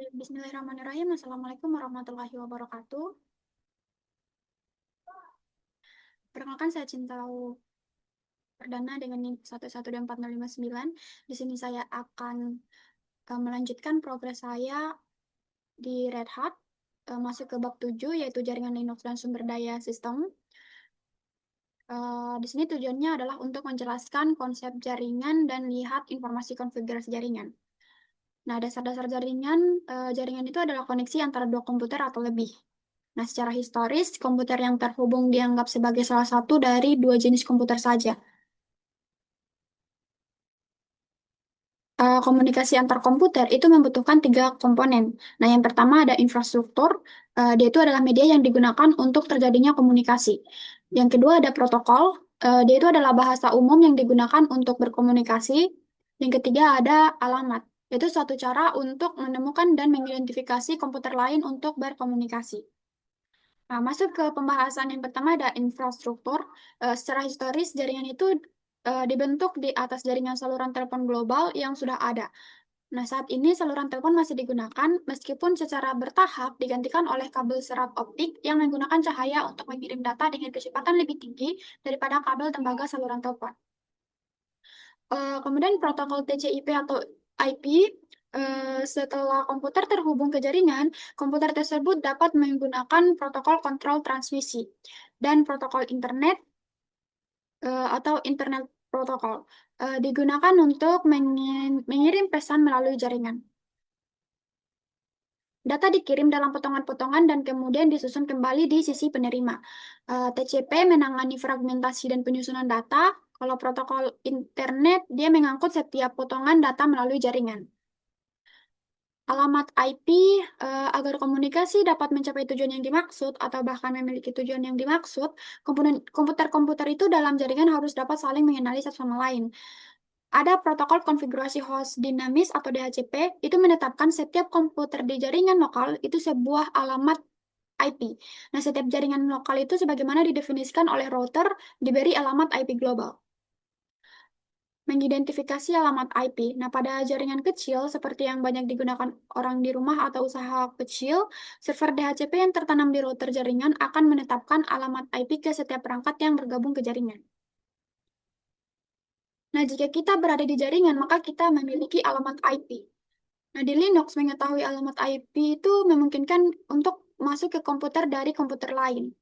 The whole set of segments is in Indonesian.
Bismillahirrahmanirrahim. Assalamualaikum warahmatullahi wabarakatuh. Perkenalkan saya Cintau Perdana dengan NIM 1124059. Di sini saya akan melanjutkan progres saya di Red Hat, masuk ke bab 7 yaitu jaringan Linux dan sumber daya sistem. Di sini tujuannya adalah untuk menjelaskan konsep jaringan dan lihat informasi konfigurasi jaringan. Nah, dasar-dasar jaringan, jaringan itu adalah koneksi antara dua komputer atau lebih. Nah, secara historis, komputer yang terhubung dianggap sebagai salah satu dari dua jenis komputer saja. Komunikasi antar komputer itu membutuhkan tiga komponen. Nah, yang pertama ada infrastruktur, dia itu adalah media yang digunakan untuk terjadinya komunikasi. Yang kedua ada protokol, dia itu adalah bahasa umum yang digunakan untuk berkomunikasi. Yang ketiga ada alamat, yaitu suatu cara untuk menemukan dan mengidentifikasi komputer lain untuk berkomunikasi. Nah, masuk ke pembahasan yang pertama ada infrastruktur. Secara historis, jaringan itu dibentuk di atas jaringan saluran telepon global yang sudah ada. Nah, saat ini saluran telepon masih digunakan meskipun secara bertahap digantikan oleh kabel serat optik yang menggunakan cahaya untuk mengirim data dengan kecepatan lebih tinggi daripada kabel tembaga saluran telepon. Kemudian protokol TCP atau IP, setelah komputer terhubung ke jaringan, komputer tersebut dapat menggunakan protokol kontrol transmisi dan protokol internet atau internet protokol digunakan untuk mengirim pesan melalui jaringan. Data dikirim dalam potongan-potongan dan kemudian disusun kembali di sisi penerima. TCP menangani fragmentasi dan penyusunan data. Kalau protokol internet, dia mengangkut setiap potongan data melalui jaringan. Alamat IP, agar komunikasi dapat mencapai tujuan yang dimaksud atau bahkan memiliki tujuan yang dimaksud, komputer-komputer itu dalam jaringan harus dapat saling mengenali satu sama lain. Ada protokol konfigurasi host dinamis atau DHCP, itu menetapkan setiap komputer di jaringan lokal itu sebuah alamat IP. Nah, setiap jaringan lokal itu sebagaimana didefinisikan oleh router diberi alamat IP global. Mengidentifikasi alamat IP. Nah, pada jaringan kecil seperti yang banyak digunakan orang di rumah atau usaha kecil, server DHCP yang tertanam di router jaringan akan menetapkan alamat IP ke setiap perangkat yang bergabung ke jaringan. Nah, jika kita berada di jaringan, maka kita memiliki alamat IP. Nah, di Linux mengetahui alamat IP itu memungkinkan untuk masuk ke komputer dari komputer lain.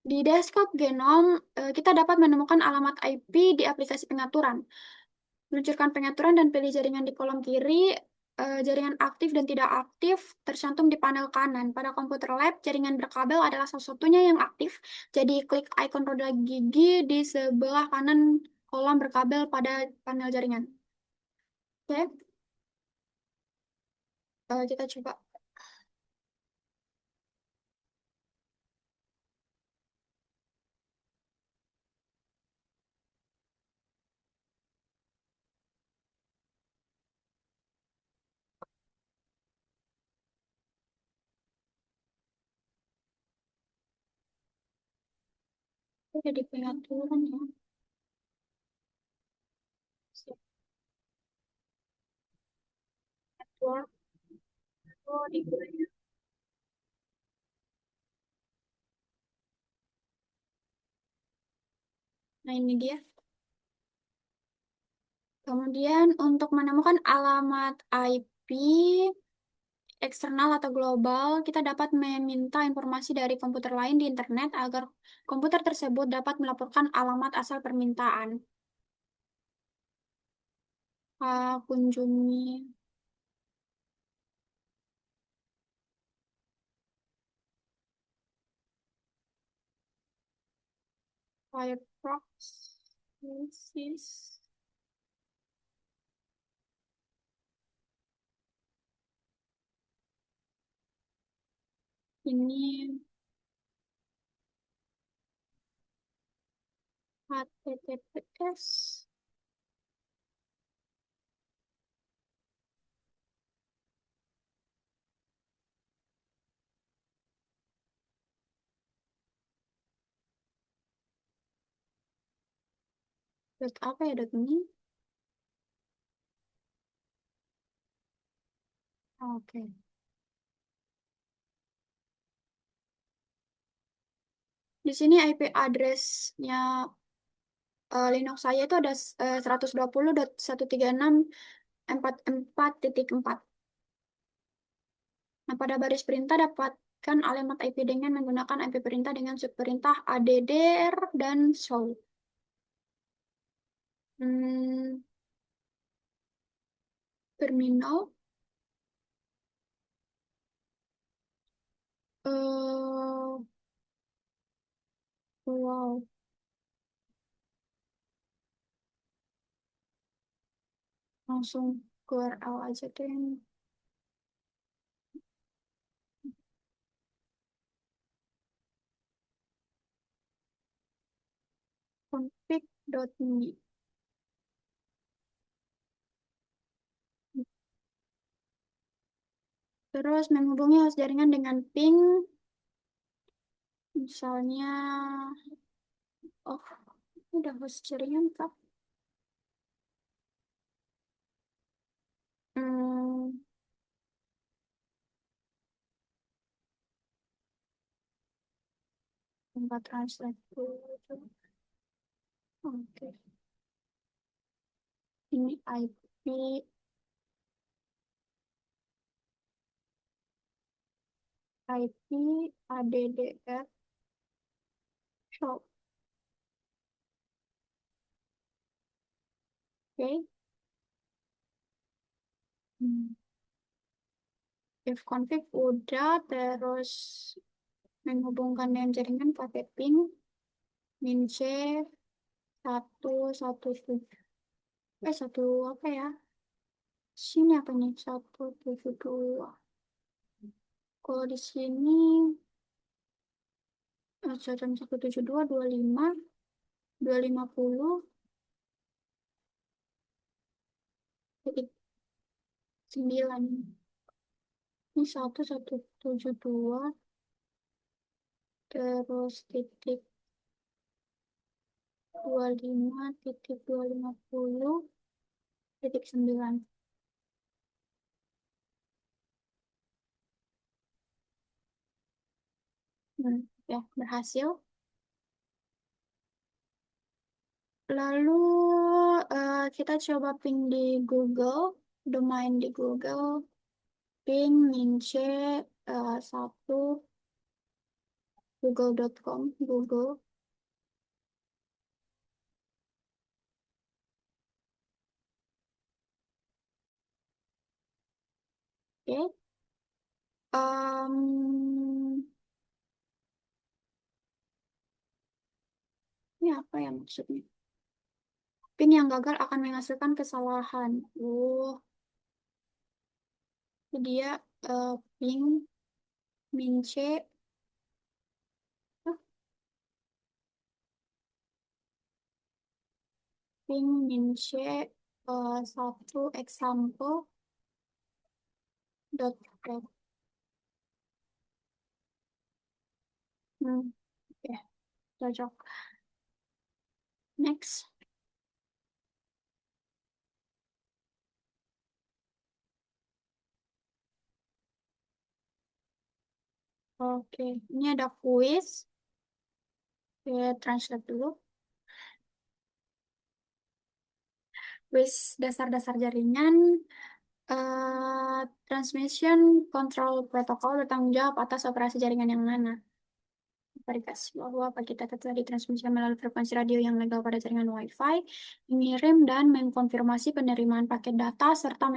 Di desktop Genome, kita dapat menemukan alamat IP di aplikasi pengaturan. Meluncurkan pengaturan dan pilih jaringan di kolom kiri, jaringan aktif dan tidak aktif tercantum di panel kanan. Pada komputer lab, jaringan berkabel adalah salah satunya yang aktif. Jadi klik ikon roda gigi di sebelah kanan kolom berkabel pada panel jaringan. Oke, kita coba. Jadi pengaturan ya. Siap. Network. Oh, di Nah, ini dia. Kemudian untuk menemukan alamat IP eksternal atau global, kita dapat meminta informasi dari komputer lain di internet agar komputer tersebut dapat melaporkan alamat asal permintaan. Kunjungi Firefox. This is ini HTTPS. Dot apa ya dot ini? Oke. Di sini IP address-nya Linux saya itu ada 120.136.44.4. Nah, pada baris perintah dapatkan alamat IP dengan menggunakan IP perintah dengan subperintah addr dan show. Hmm, terminal. eh wow, langsung ke URL aja deh. Config.me. Terus menghubungi host jaringan dengan ping, misalnya, oh, udah host jaringan kak. Hmm, tempat translate dulu. Oke, ini IP addr shop. Oke. Hmm. If config udah, terus menghubungkan dengan jaringan pakai ping min c 117. Satu apa ya? Sini apa nih? 172. Kalau di sini jam 172, 25, 250, titik 9. Ini 1172, terus titik 25, titik 250, titik 9. Ya, berhasil. Lalu kita coba ping di Google, domain di Google, ping mince 1 google.com, Google. Oke. Em, ini apa ya maksudnya? Pin yang gagal akan menghasilkan kesalahan. Oh, dia ping mince, ah, ping mince 1 example dot get. Hmm, ya, cocok. Next. Oke, ini ada quiz. Saya translate dulu. Quiz dasar-dasar jaringan. Transmission Control Protocol bertanggung jawab atas operasi jaringan yang mana? Verifikasi bahwa paket data telah ditransmisikan melalui frekuensi radio yang legal pada jaringan Wi-Fi, mengirim dan mengkonfirmasi penerimaan paket data, serta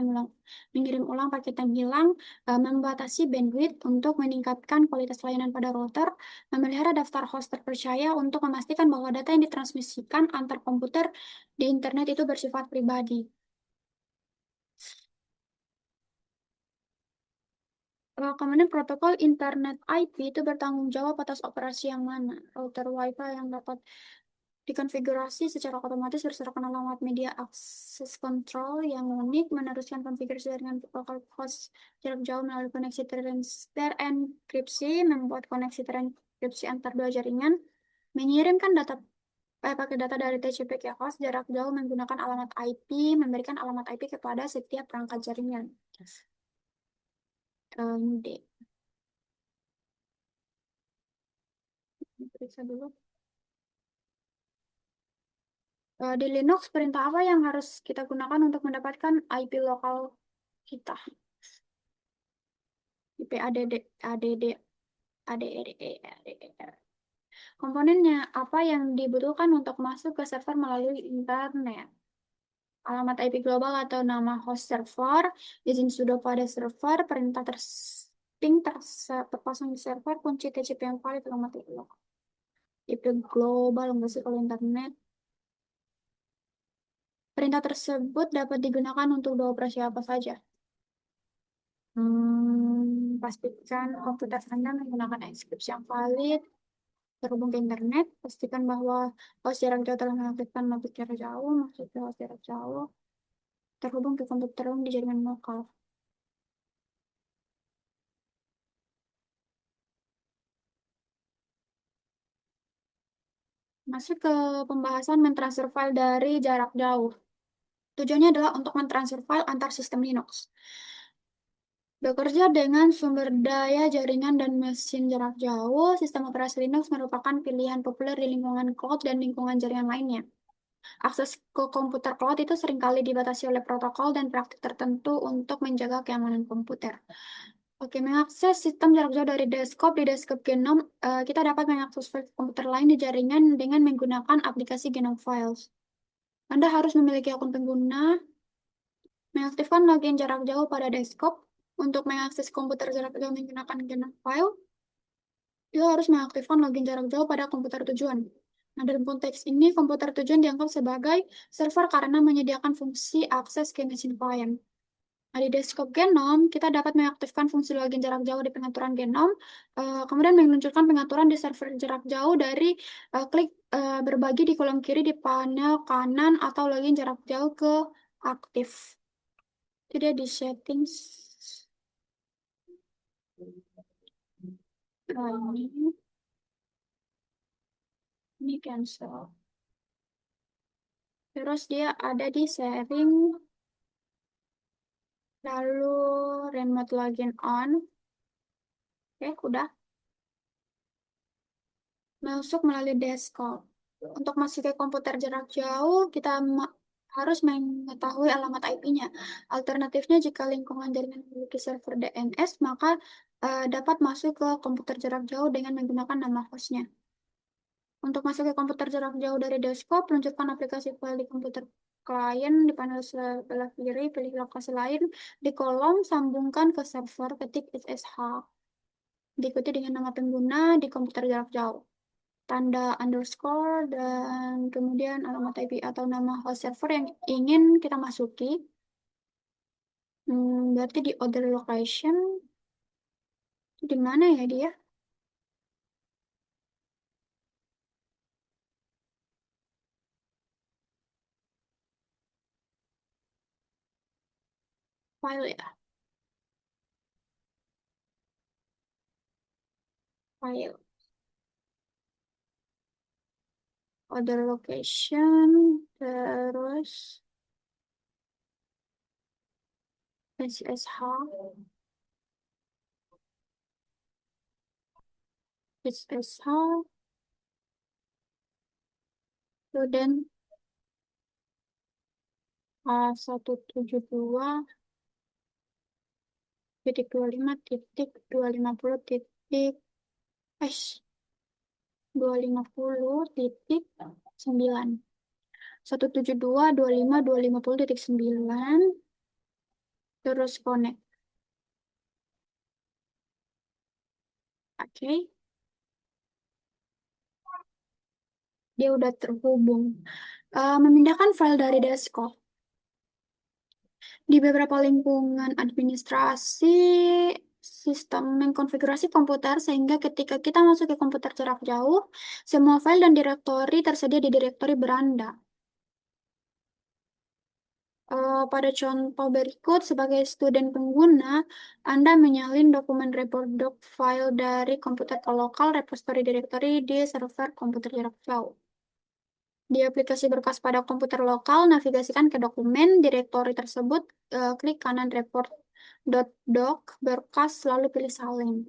mengirim ulang paket yang hilang, membatasi bandwidth untuk meningkatkan kualitas layanan pada router, memelihara daftar host terpercaya untuk memastikan bahwa data yang ditransmisikan antar komputer di internet itu bersifat pribadi. Kemudian protokol internet IP itu bertanggung jawab atas operasi yang mana? Router Wi-Fi yang dapat dikonfigurasi secara otomatis berdasarkan alamat media akses control yang unik, meneruskan konfigurasi dengan protokol host jarak jauh melalui koneksi terenkripsi, membuat koneksi terenkripsi antar dua jaringan, mengirimkan data pakai data dari TCP ke host jarak jauh menggunakan alamat IP, memberikan alamat IP kepada setiap perangkat jaringan. D. Periksa dulu. Di Linux, perintah apa yang harus kita gunakan untuk mendapatkan IP lokal kita? IP add, add, add. Komponennya apa yang dibutuhkan untuk masuk ke server melalui internet? Alamat IP global atau nama host server, izin sudo pada server, perintah ping terpasang di server, kunci TCP yang valid, alamat IP lokal. IP global enggak sih kalau internet? Perintah tersebut dapat digunakan untuk dua operasi apa saja? Pastikan komputer Anda menggunakan ekskripsi yang valid, terhubung ke internet, pastikan bahwa host jarak jauh telah mengaktifkan masuk jarak jauh, masuk ke host jarak jauh, terhubung ke komputer umum di jaringan lokal. Masuk ke pembahasan mentransfer file dari jarak jauh. Tujuannya adalah untuk mentransfer file antar sistem Linux. Bekerja dengan sumber daya jaringan dan mesin jarak jauh, sistem operasi Linux merupakan pilihan populer di lingkungan cloud dan lingkungan jaringan lainnya. Akses ke komputer cloud itu seringkali dibatasi oleh protokol dan praktik tertentu untuk menjaga keamanan komputer. Oke, mengakses sistem jarak jauh dari desktop di desktop Genome, kita dapat mengakses file komputer lain di jaringan dengan menggunakan aplikasi Genome Files. Anda harus memiliki akun pengguna, mengaktifkan login jarak jauh pada desktop. Untuk mengakses komputer jarak jauh menggunakan Genome File, dia harus mengaktifkan login jarak jauh pada komputer tujuan. Nah, dalam konteks ini, komputer tujuan dianggap sebagai server karena menyediakan fungsi akses ke mesin klien. Nah, di desktop Genome, kita dapat mengaktifkan fungsi login jarak jauh di pengaturan Genome, kemudian meluncurkan pengaturan di server jarak jauh dari klik berbagi di kolom kiri di panel kanan atau login jarak jauh ke aktif. Jadi di settings, ini cancel. Terus dia ada di sharing, lalu remote login on. Oke, udah. Masuk melalui desktop. Untuk masuk ke komputer jarak jauh, kita harus mengetahui alamat IP-nya. Alternatifnya, jika lingkungan jaringan memiliki server DNS, maka dapat masuk ke komputer jarak jauh dengan menggunakan nama hostnya. Untuk masuk ke komputer jarak jauh dari desktop, luncurkan aplikasi file di komputer klien di panel sebelah kiri, pilih lokasi lain, di kolom sambungkan ke server, ketik SSH. Diikuti dengan nama pengguna di komputer jarak jauh. Tanda underscore, dan kemudian alamat IP atau nama host server yang ingin kita masuki. Berarti di other location, di mana ya dia? File ya, file. Other location, terus SSH, SSH, kemudian A172.25.250 eh 250.9 172.25.250.9 terus connect. Oke, dia udah terhubung. Memindahkan file dari desktop. Di beberapa lingkungan administrasi, sistem mengkonfigurasi komputer sehingga ketika kita masuk ke komputer jarak jauh, semua file dan direktori tersedia di direktori beranda. Pada contoh berikut, sebagai student pengguna, Anda menyalin dokumen report doc file dari komputer ke lokal repository directory di server komputer jarak jauh. Di aplikasi berkas pada komputer lokal, navigasikan ke dokumen direktori tersebut, klik kanan report .doc berkas lalu pilih salin.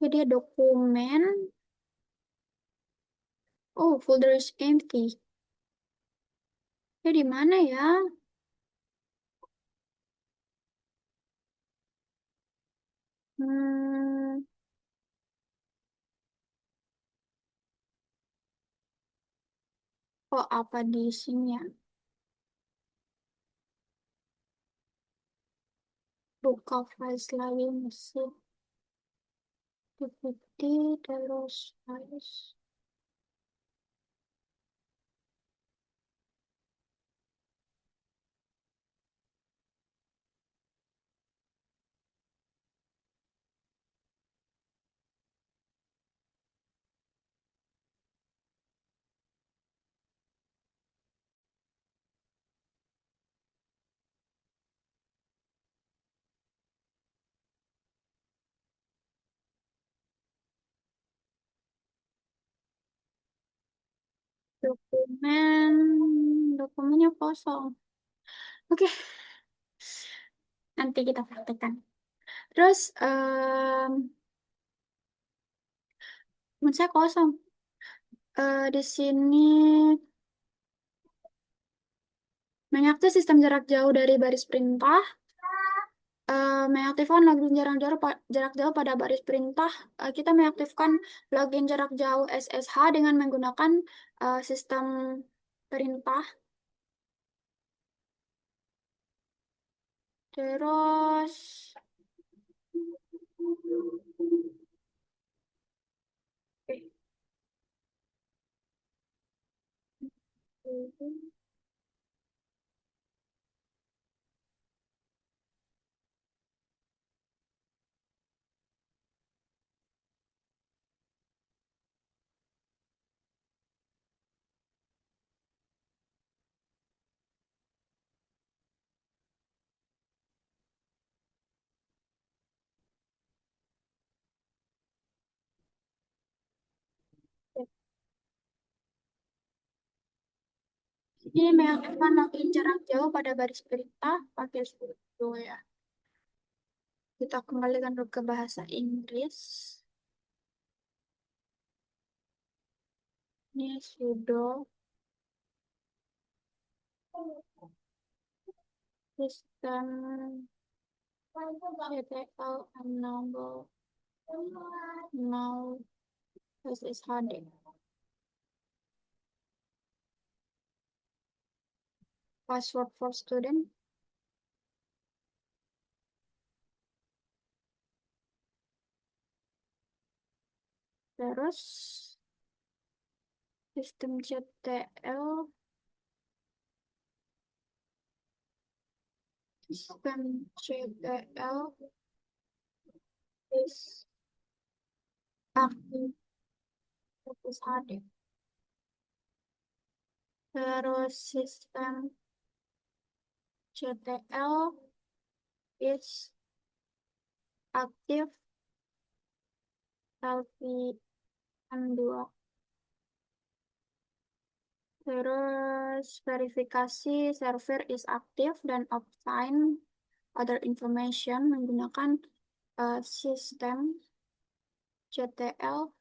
Jadi dokumen. Oh, folder is empty. Ya di mana ya? Hmm, kok apa di sini ya? Buka file lagi musik. DVD terus files. Dokumen, dokumennya kosong. Oke, nanti kita praktekkan. Terus, saya kosong. Di sini mengakses sistem jarak jauh dari baris perintah. Mengaktifkan login jarak jauh pada baris perintah. Kita mengaktifkan login jarak jauh SSH dengan menggunakan sistem perintah. Terus, ini mengaktifkan login jarak jauh pada baris perintah pakai sudo ya. Kita kembalikan dulu ke bahasa Inggris. Ini sudo sistem CTL enable now SSHD. Password for student. Terus sistem CTL, sistem CTL is aktif SSHD. Terus sistem CTL is aktif LPM2. Terus verifikasi server is active dan obtain other information menggunakan sistem CTL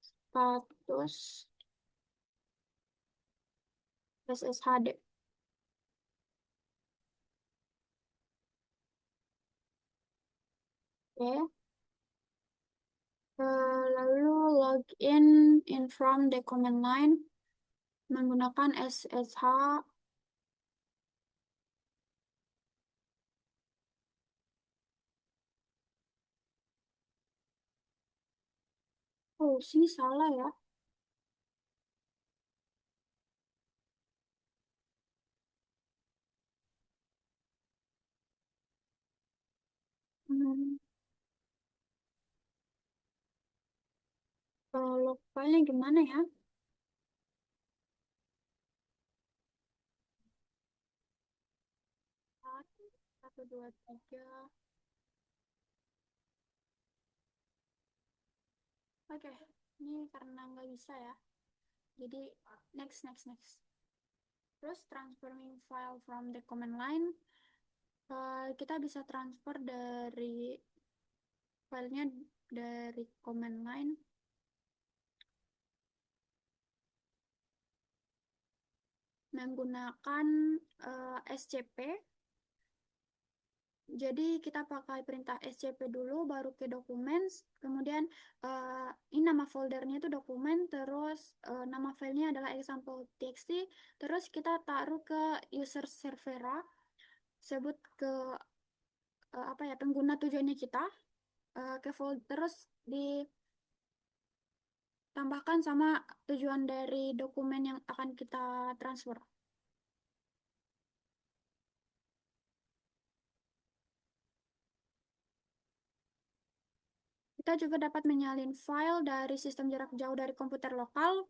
status SSHD. Oke. Lalu login in from the command line menggunakan SSH. Oh, sini salah ya. Hmm. Log filenya gimana ya? 1, 2, 3. Oke, ini karena nggak bisa ya. Jadi next. Terus transferring file from the command line. Kita bisa transfer dari filenya dari command line menggunakan SCP. Jadi kita pakai perintah SCP dulu, baru ke dokumen, kemudian ini nama foldernya itu dokumen, terus nama filenya adalah example.txt, terus kita taruh ke user servera, sebut ke apa ya pengguna tujuannya kita, ke folder, terus ditambahkan sama tujuan dari dokumen yang akan kita transfer. Kita juga dapat menyalin file dari sistem jarak jauh dari komputer lokal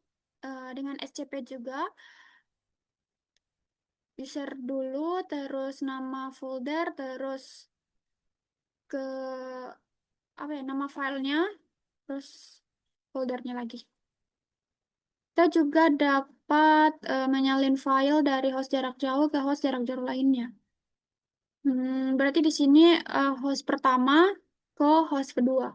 dengan SCP juga. User dulu, terus nama folder, terus ke apa ya nama filenya, terus foldernya lagi. Kita juga dapat menyalin file dari host jarak jauh ke host jarak jauh lainnya. Berarti di sini host pertama ke host kedua.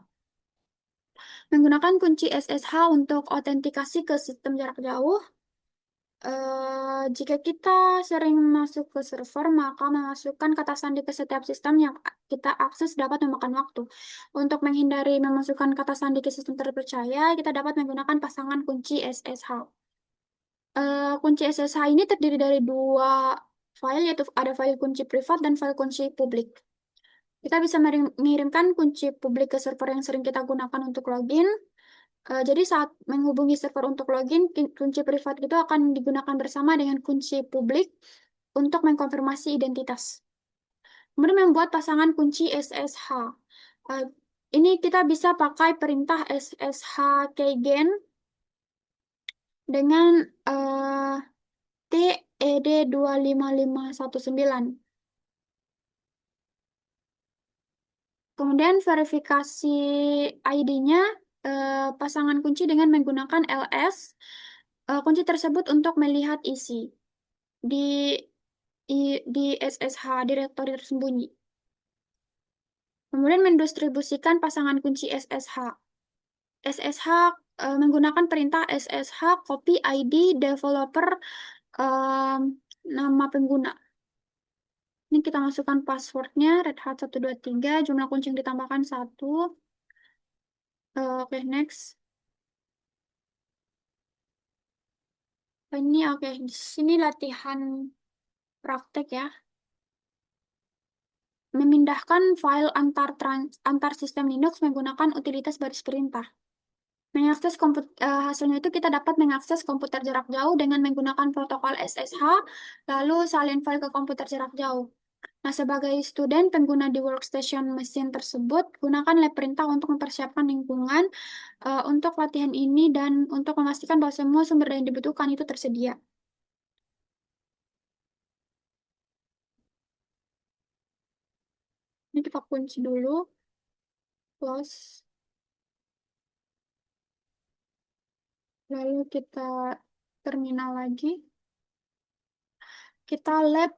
Menggunakan kunci SSH untuk autentikasi ke sistem jarak jauh. Jika kita sering masuk ke server, maka memasukkan kata sandi ke setiap sistem yang kita akses dapat memakan waktu. Untuk menghindari memasukkan kata sandi ke sistem terpercaya, kita dapat menggunakan pasangan kunci SSH. Kunci SSH ini terdiri dari dua file, yaitu ada file kunci privat dan file kunci publik. Kita bisa mengirimkan kunci publik ke server yang sering kita gunakan untuk login. Jadi saat menghubungi server untuk login, kunci privat itu akan digunakan bersama dengan kunci publik untuk mengkonfirmasi identitas. Kemudian membuat pasangan kunci SSH. Eh, ini kita bisa pakai perintah SSH keygen dengan TED25519. Kemudian verifikasi ID-nya pasangan kunci dengan menggunakan ls. Kunci tersebut untuk melihat isi di di SSH direktori tersembunyi. Kemudian mendistribusikan pasangan kunci SSH. SSH menggunakan perintah SSH copy ID developer em, nama pengguna. Ini kita masukkan passwordnya Red Hat 123, jumlah kunci yang ditambahkan 1. Oke, next. Ini oke, di sini latihan praktek ya. Memindahkan file antar sistem Linux menggunakan utilitas baris perintah. Hasilnya itu kita dapat mengakses komputer jarak jauh dengan menggunakan protokol SSH, lalu salin file ke komputer jarak jauh. Nah, sebagai student pengguna di workstation mesin tersebut, gunakan lab perintah untuk mempersiapkan lingkungan untuk latihan ini dan untuk memastikan bahwa semua sumber daya yang dibutuhkan itu tersedia. Ini kita kunci dulu, close, lalu kita terminal lagi. Kita lab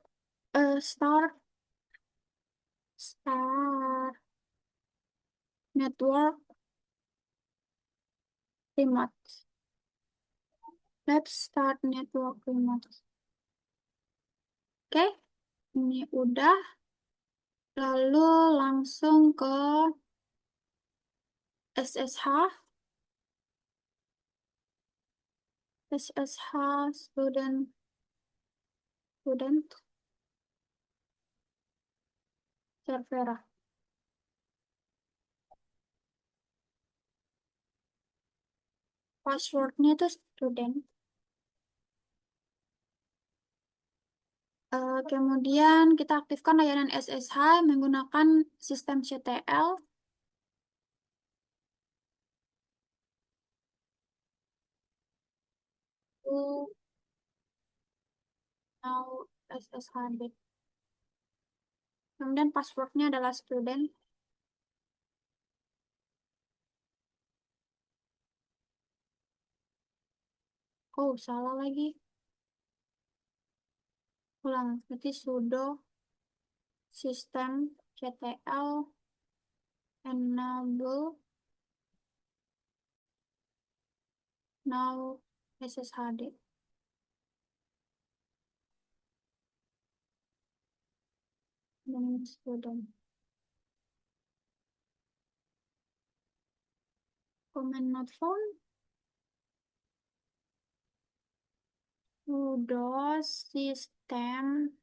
start network remote. Let's start network remote. Oke, ini udah. Lalu langsung ke SSH. SSH student server. Passwordnya itu student. Kemudian kita aktifkan layanan SSH menggunakan sistem CTL. To now SSH. Kemudian passwordnya adalah student. Oh, salah lagi. Ulang, berarti sudo System CTL enable now SSHD. Dan student. Command not found. Sudo system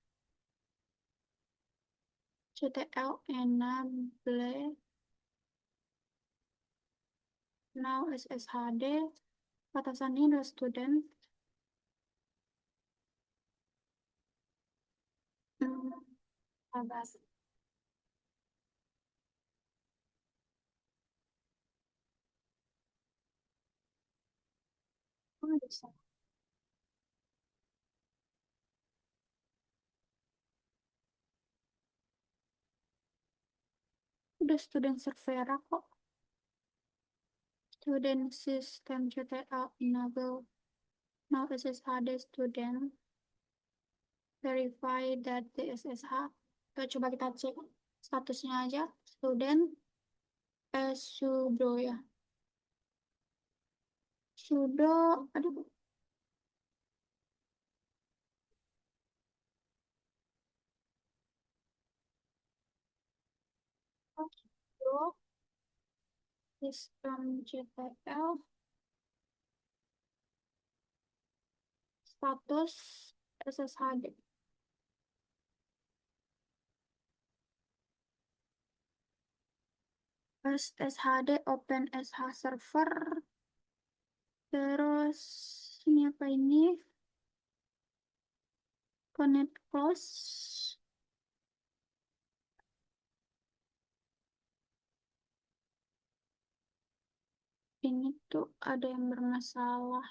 CTL enable now SSHD. Batasan ini adalah student. Sabar. Oh, bisa. Udah student Servera kok. Student system CTL enable now SSHD student. Verify that the SSH. Coba kita cek statusnya aja. Student sudo ya. Sudo, aduh, sudo system CTL status SSHD. SSHD open SH server. Terus ini apa ini? Connect close. Ini tuh ada yang bermasalah.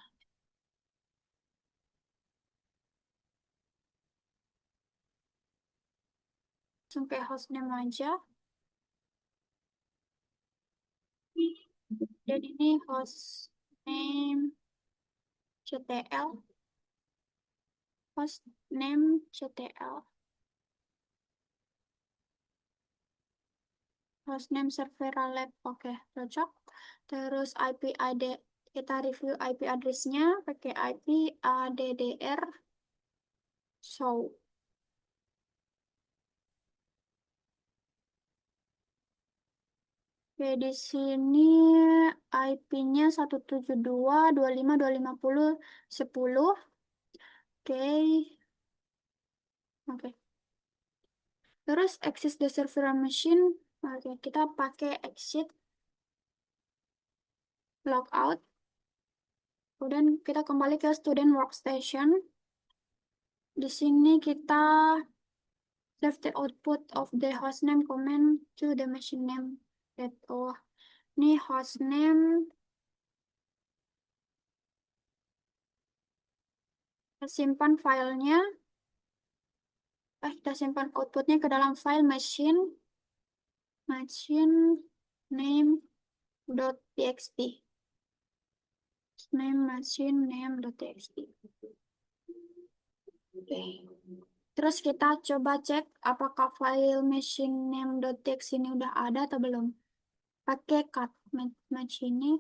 Langsung kayak hostname aja. Jadi ini hostname CTL. Hostname CTL. Hostname Servera Lab. Oke, cocok. Terus IP ID. Kita review IP address-nya pakai IP ADDR show. Oke, di sini IP-nya 172.25.250.10. Oke. Oke. Terus access the server machine. Oke, kita pakai exit logout. Kemudian kita kembali ke student workstation. Di sini kita save the output of the hostname command to the machine name. Oh, ini hostname. Kita simpan filenya. Kita simpan outputnya ke dalam file machine name.txt. Machine name.txt. Oke. Terus kita coba cek apakah file machine name.txt ini udah ada atau belum. Pakai cat machine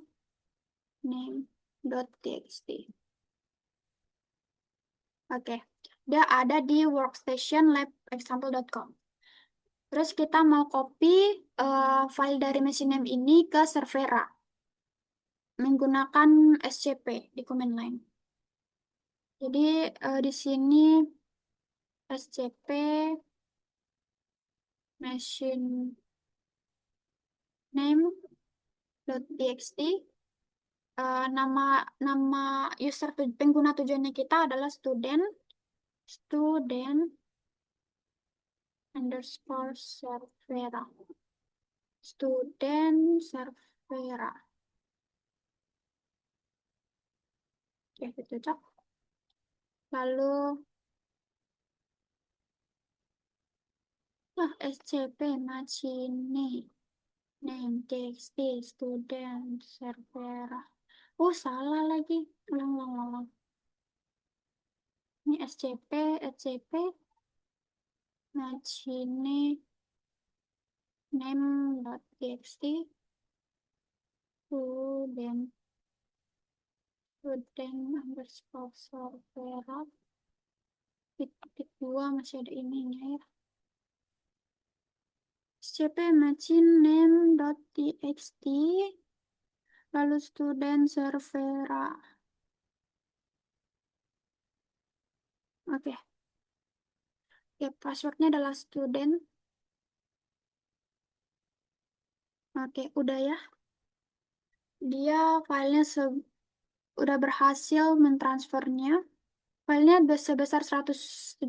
name.txt. Oke. Udah ada di workstation labexample.com. Terus kita mau copy file dari machine name ini ke Servera menggunakan SCP di command line. Jadi di sini SCP machine name.txt, nama nama user pengguna tujuannya kita adalah student underscore Servera. Student Servera. Oke, itu cocok. Lalu SCP machine name txt student Servera. Oh, salah lagi. Ulang, ulang, ulang. Ini SCP machine name.txt student underscore servera titik dua masih ada ininya ya. Scp machine name.txt lalu student servera. Oke, ya passwordnya adalah student. Oke, udah ya. Dia filenya udah berhasil mentransfernya. Filenya sebesar 117,2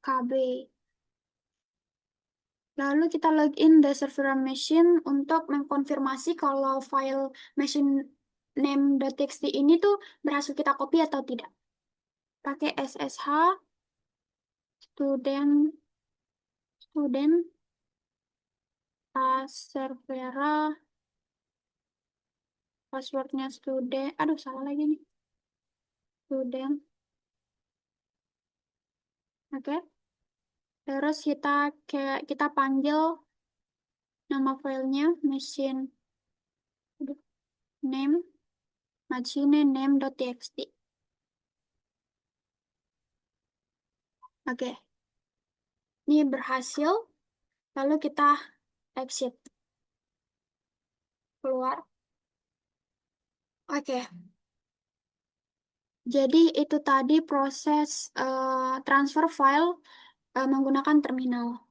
KB. Lalu kita login the server machine untuk mengkonfirmasi kalau file machine name.txt ini tuh berhasil kita copy atau tidak. Pakai SSH student student servera, passwordnya student, aduh salah lagi nih, student. Oke, terus kita panggil nama filenya machine aduh, name machine name.txt. Oke, ini berhasil. Lalu kita exit keluar. Oke, jadi itu tadi proses transfer file menggunakan terminal.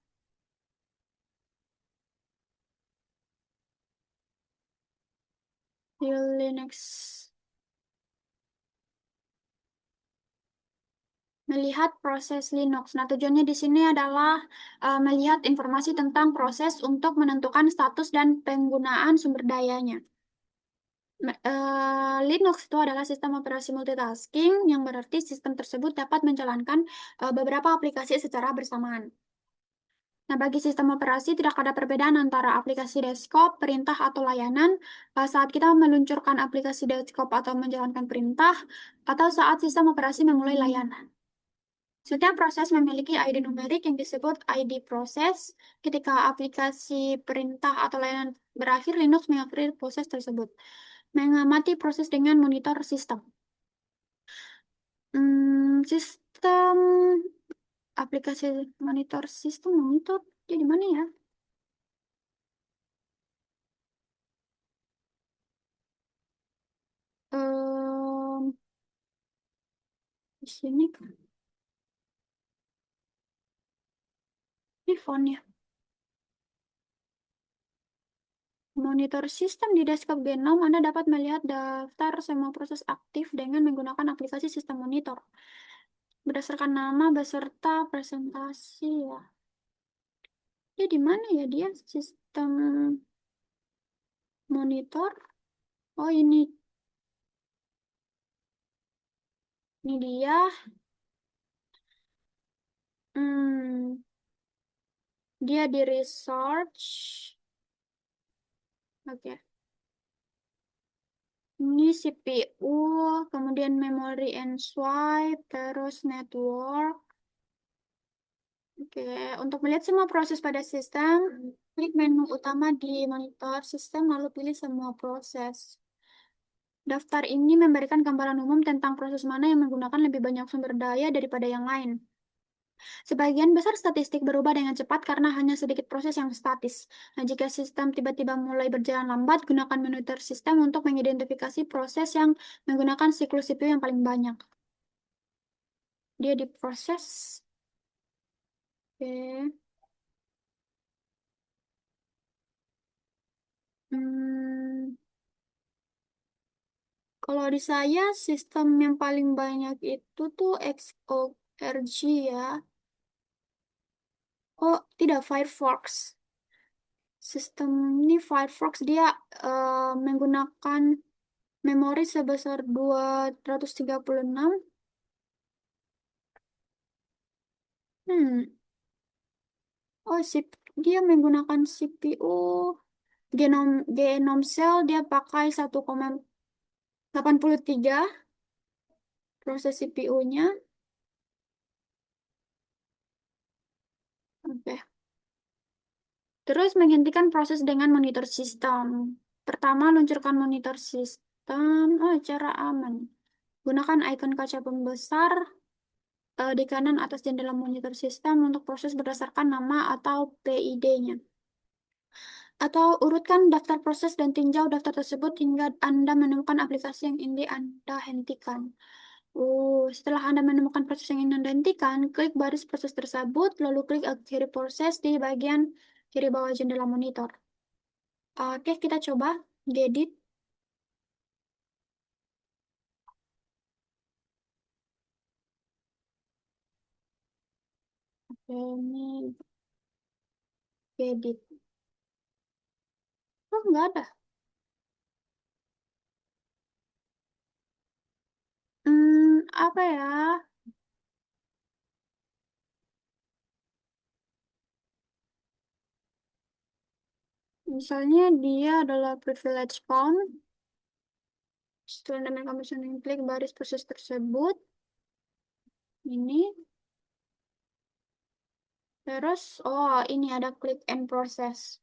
Di Linux. Melihat proses Linux. Nah, tujuannya di sini adalah melihat informasi tentang proses untuk menentukan status dan penggunaan sumber dayanya. Linux itu adalah sistem operasi multitasking, yang berarti sistem tersebut dapat menjalankan beberapa aplikasi secara bersamaan. Nah, bagi sistem operasi tidak ada perbedaan antara aplikasi desktop, perintah, atau layanan saat kita meluncurkan aplikasi desktop atau menjalankan perintah, atau saat sistem operasi memulai layanan. Setiap proses memiliki ID numerik yang disebut ID proses. Ketika aplikasi perintah atau layanan berakhir, Linux mengakhiri proses tersebut. Mengamati proses dengan monitor sistem. Sistem aplikasi monitor dia di mana ya? Em, di sini kan. Ini fontnya. Monitor sistem di desktop Genome, Anda dapat melihat daftar semua proses aktif dengan menggunakan aplikasi sistem monitor. Berdasarkan nama beserta presentasi ya. Dia di mana ya dia sistem monitor? Oh ini dia. Hmm, dia di research. Oke. Ini CPU, kemudian memory and swipe, terus network. Oke, untuk melihat semua proses pada sistem, klik menu utama di monitor sistem, lalu pilih semua proses. Daftar ini memberikan gambaran umum tentang proses mana yang menggunakan lebih banyak sumber daya daripada yang lain. Sebagian besar statistik berubah dengan cepat karena hanya sedikit proses yang statis. Nah, jika sistem tiba-tiba mulai berjalan lambat, gunakan monitor sistem untuk mengidentifikasi proses yang menggunakan siklus CPU yang paling banyak. Dia diproses. Oke. Hmm, kalau di saya, sistem yang paling banyak itu tuh XORG ya. Oh, tidak, Firefox. Sistem ini Firefox dia menggunakan memori sebesar 236. Hmm. Oh, dia menggunakan CPU Genome Cell, dia pakai 1,83 proses CPU-nya. Terus menghentikan proses dengan monitor sistem. Pertama, luncurkan monitor sistem. Oh, cara aman. Gunakan ikon kaca pembesar di kanan atas jendela monitor sistem untuk proses berdasarkan nama atau PID-nya. Atau urutkan daftar proses dan tinjau daftar tersebut hingga Anda menemukan aplikasi yang ingin Anda hentikan. Setelah Anda menemukan proses yang ingin Anda hentikan, klik baris proses tersebut, lalu klik akhiri proses di bagian kiri bawah jendela monitor. Oke, kita coba Gedit. Oke, ini Gedit. Oh, nggak ada. Apa ya? Misalnya dia adalah privilege found. Setelah Anda melakukan klik baris proses tersebut, ini. Terus, oh ini ada klik end process.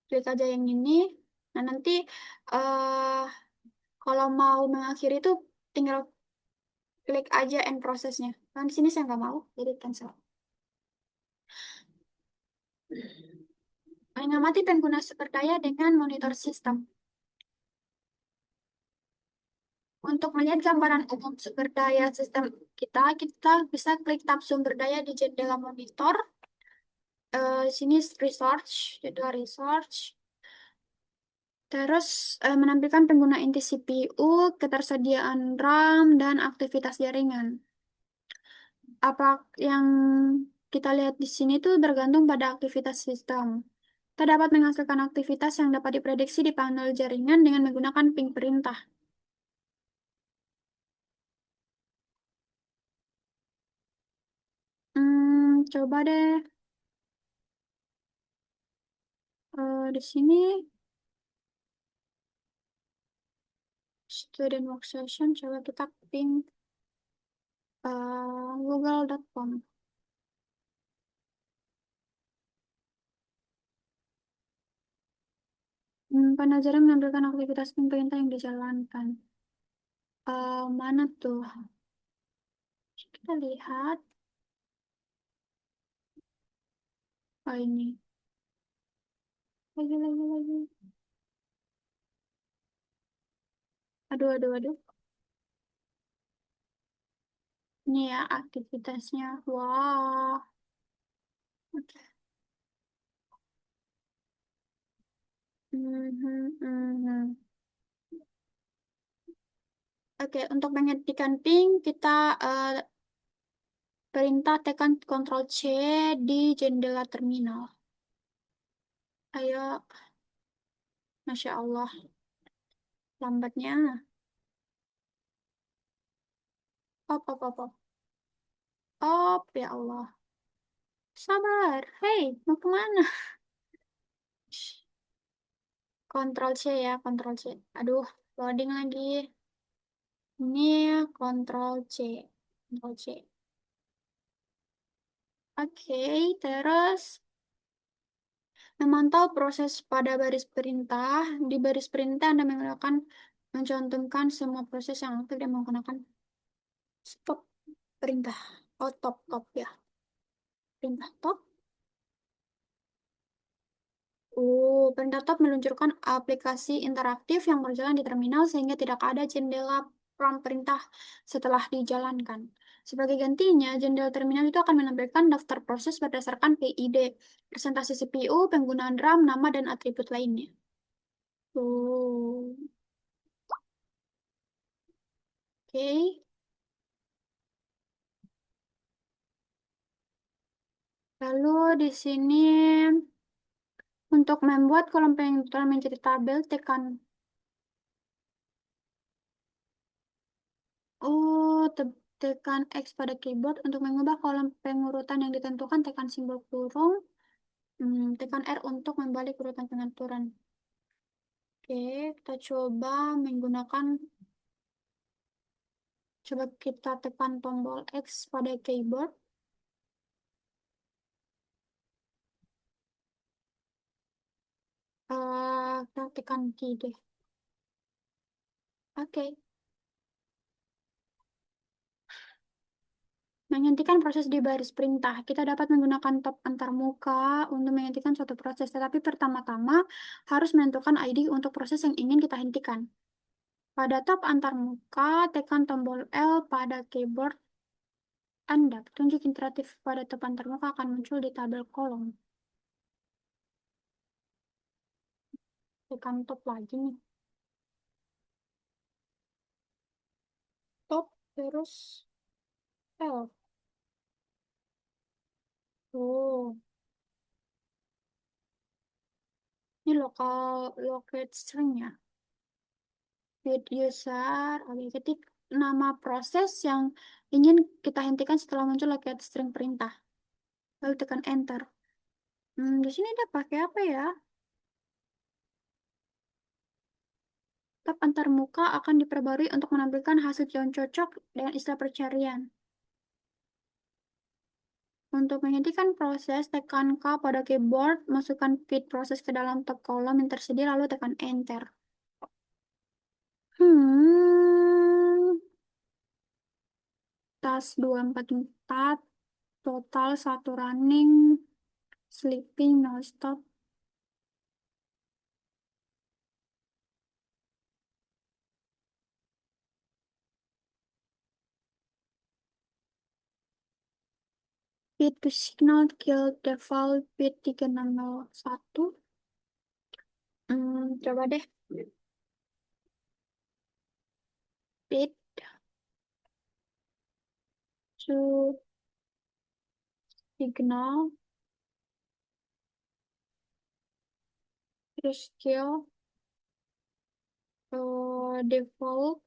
Klik aja yang ini. Nah, nanti eh kalau mau mengakhiri itu tinggal klik aja end processnya. Nah, di sini saya nggak mau, jadi cancel. Mengamati pengguna sumber daya dengan monitor sistem. Untuk melihat gambaran umum sumber daya sistem kita bisa klik tab sumber daya di jendela monitor. Sini research, jadwal research. Terus menampilkan pengguna inti CPU, ketersediaan RAM, dan aktivitas jaringan. Apa yang kita lihat di sini tuh tergantung pada aktivitas sistem. Kita dapat menghasilkan aktivitas yang dapat diprediksi di panel jaringan dengan menggunakan ping perintah. Coba deh di sini student work session. Coba kita ping google.com. Panel jaring menampilkan aktivitas ping perintah yang dijalankan. Mana tuh? Kita lihat. Oh ini. Lagi. Aduh, aduh, aduh. Ini ya aktivitasnya. Wah. Oke. Mhm, mhm. Oke, untuk menghentikan ping, kita eh, perintah tekan Ctrl C di jendela terminal. Ayo, Masya Allah, lambatnya. Op, op, op, op. Op, ya Allah. Sabar. Hei, mau kemana? Ctrl C ya, Ctrl C. Aduh, loading lagi. Ini Ctrl C. Ctrl C. Oke, terus memantau proses pada baris perintah. Di baris perintah Anda menggunakan mencantumkan semua proses yang aktif dan menggunakan stop perintah. Oh, top ya. Perintah top. Perintah top meluncurkan aplikasi interaktif yang berjalan di terminal sehingga tidak ada jendela prompt perintah setelah dijalankan. Sebagai gantinya, jendela terminal itu akan menampilkan daftar proses berdasarkan PID, presentasi CPU, penggunaan RAM, nama, dan atribut lainnya. Oh, oke. Lalu di sini untuk membuat kolom pengurutan menjadi tabel, tekan X pada keyboard untuk mengubah kolom pengurutan yang ditentukan, tekan simbol kurung, tekan R untuk membalik urutan pengaturan. Oke, kita coba kita tekan tombol X pada keyboard. Kita tekan key deh. Oke. Menghentikan proses di baris perintah. Kita dapat menggunakan tab antarmuka untuk menghentikan suatu proses, tetapi pertama-tama harus menentukan ID untuk proses yang ingin kita hentikan. Pada tab antarmuka, tekan tombol L pada keyboard Anda. Petunjuk interaktif pada tab antarmuka akan muncul di tabel kolom. Tekan tab lagi nih. Tab, terus L. Oh, ini lokal locate string ya. With user, oke, ketik nama proses yang ingin kita hentikan setelah muncul locate string perintah. Lalu tekan enter. Di sini dia pakai apa ya? Tab antarmuka akan diperbarui untuk menampilkan hasil yang cocok dengan istilah pencarian. Untuk menghentikan proses, tekan K pada keyboard, masukkan feed proses ke dalam tab kolom yang tersedia, lalu tekan enter. Hmm, tas 244, total 1 running, sleeping, no stop. Feed to signal kill default bit 3601. Coba deh. Bit to signal terus kill default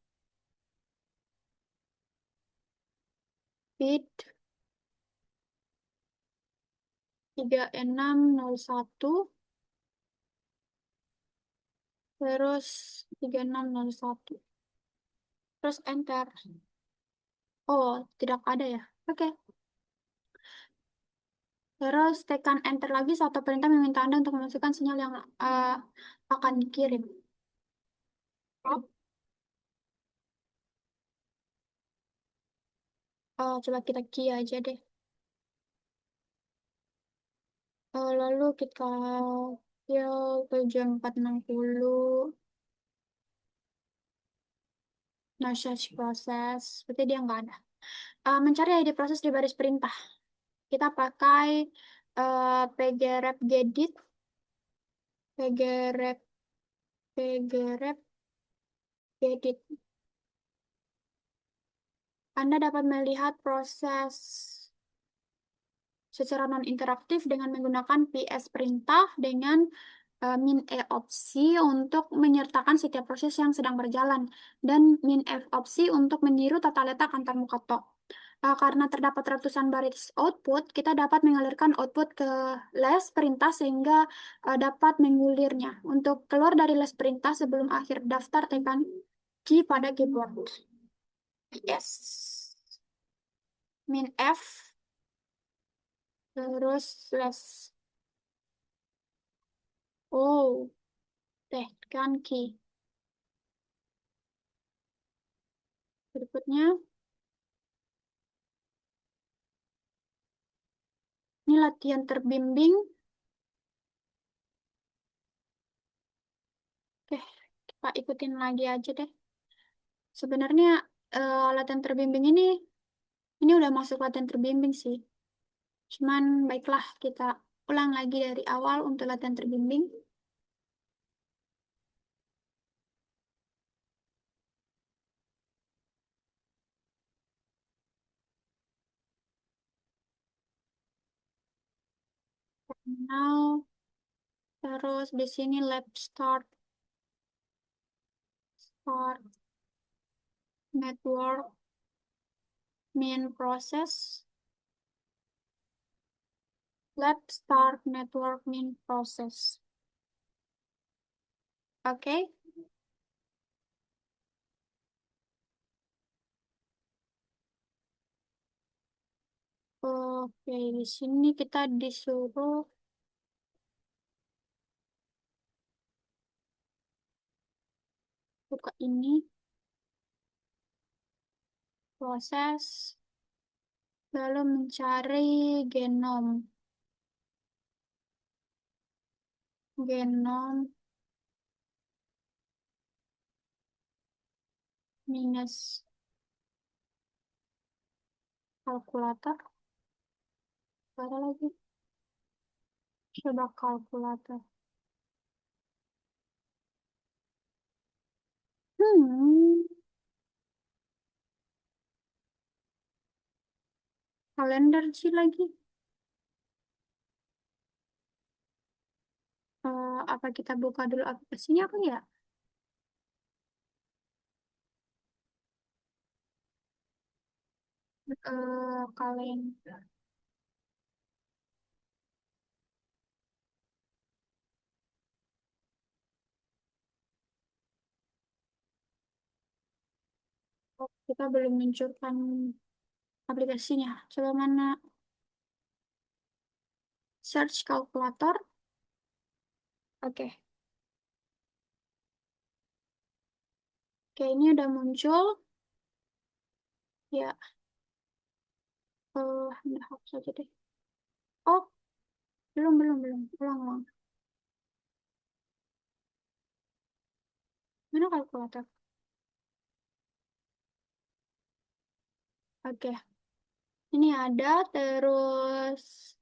bit 3601 terus 3601 terus enter. Oh, tidak ada ya. Oke. Terus tekan enter lagi satu perintah meminta Anda untuk memasukkan sinyal yang akan dikirim. Coba kita key aja deh. Lalu kita kill 7460 no such process. Berarti dia nggak ada. Mencari ID proses di baris perintah. Kita pakai pgrep gedit, pgrep gedit. Anda dapat melihat proses secara non-interaktif dengan menggunakan PS perintah dengan min E opsi untuk menyertakan setiap proses yang sedang berjalan dan min F opsi untuk meniru tata letak antarmuka tok. Karena terdapat ratusan baris output, kita dapat mengalirkan output ke les perintah sehingga dapat menggulirnya. Untuk keluar dari les perintah sebelum akhir daftar, tekan key pada keyboard. Yes. Min F, terus les. Oh, tekan key. Berikutnya, ini latihan terbimbing. Oke, kita ikutin lagi aja deh. Sebenarnya latihan terbimbing ini udah masuk latihan terbimbing sih. Cuman baiklah kita ulang lagi dari awal untuk latihan terbimbing. Now, terus di sini lab start network main process, lab start network main process. Oke. Oke, di sini kita disuruh buka ini, proses, lalu mencari genom. Genom minus kalkulator. Apa ada lagi? Coba kalkulator. Hmm, kalender sih lagi. Apa kita buka dulu aplikasinya apa ya? Kalender. Oh, kita belum munculkan aplikasinya. Coba mana? Search kalkulator. Oke. Oke, ini udah muncul. Ya, udah hapus aja deh. Oh, belum. Ulang. Mana kalkulator? Oke, ini ada, terus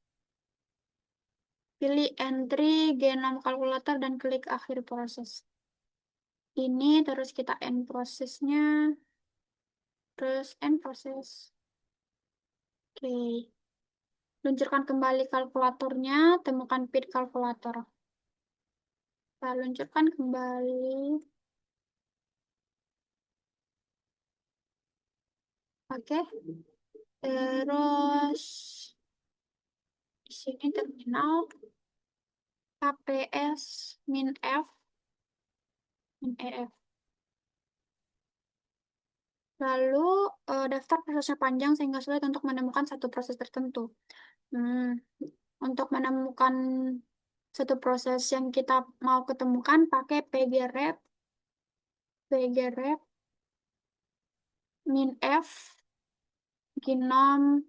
pilih entry genom kalkulator dan klik akhir proses. Ini terus kita end prosesnya, terus end proses. Oke, luncurkan kembali kalkulatornya, temukan pin kalkulator. Kita luncurkan kembali. Oke, terus di sini terminal KPS min F min EF. Lalu daftar prosesnya panjang sehingga sulit untuk menemukan satu proses tertentu. Hmm, untuk menemukan satu proses yang kita mau ketemukan pakai pgrep min F genom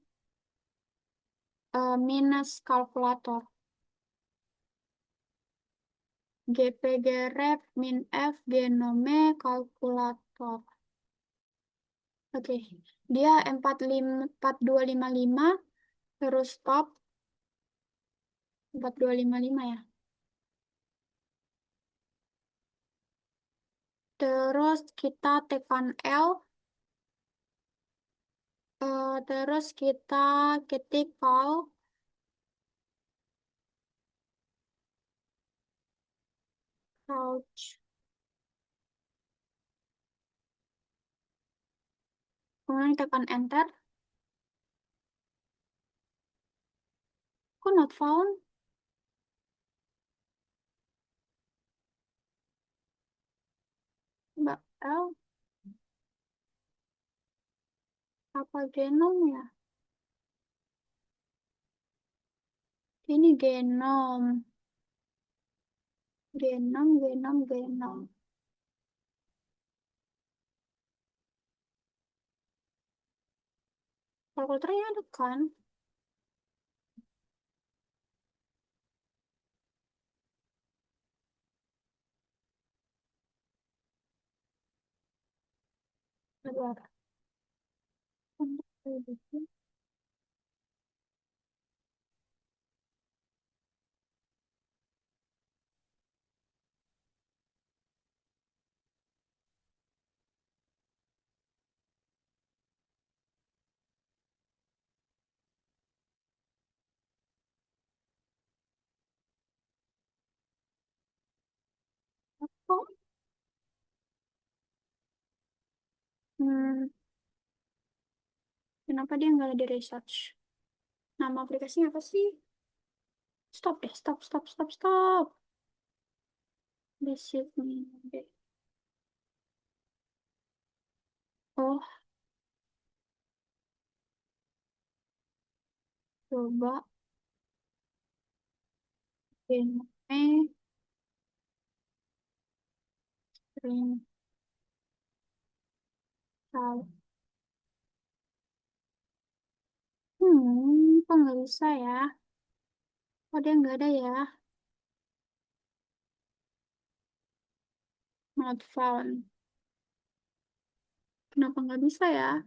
minus kalkulator. Gpgrep min F genome kalkulator. Oke, dia 4255 terus stop 4255 ya. Terus kita tekan L, terus kita ketik couch. Kemudian tekan enter. Kok not found? Mbak L, apa genom ya? Ini genom. Genom. Kalkulatornya ada kan? Ada. Kok? Hmm, kenapa dia nggak ada di research? Nama aplikasinya apa sih? Stop deh, stop. Visit me. Oh, coba genome string. Tahu. Kok nggak bisa ya? Oh, dia nggak ada ya. Not found. Kenapa nggak bisa ya?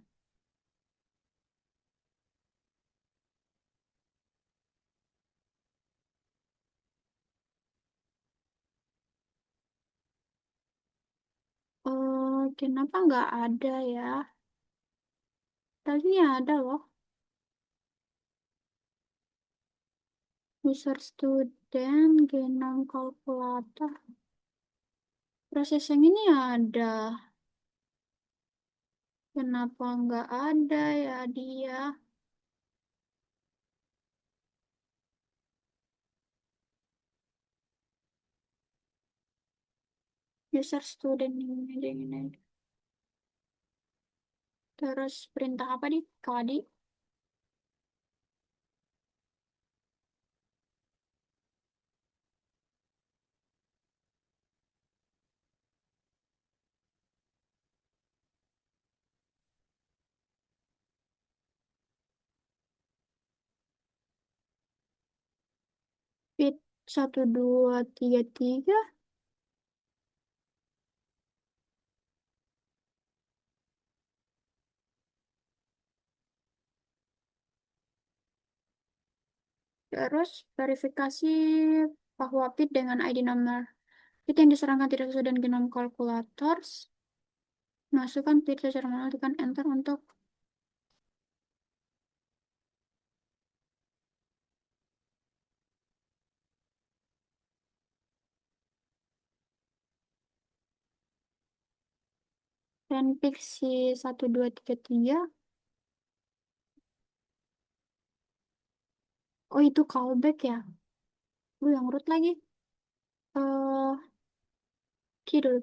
Oh, kenapa nggak ada ya? Tadi ada loh. User student, genome calculator. Proses yang ini ada. Kenapa nggak ada ya dia? User student ini. Terus perintah apa di Kadi? Pit 1233. Terus verifikasi bahwa pit dengan ID number. Pit yang diserangkan tidak sesuai dengan genome calculators. Masukkan pit secara manual, tekan enter untuk fanpix si 1233. Oh, itu callback ya? Yang root lagi. Eh, kidul.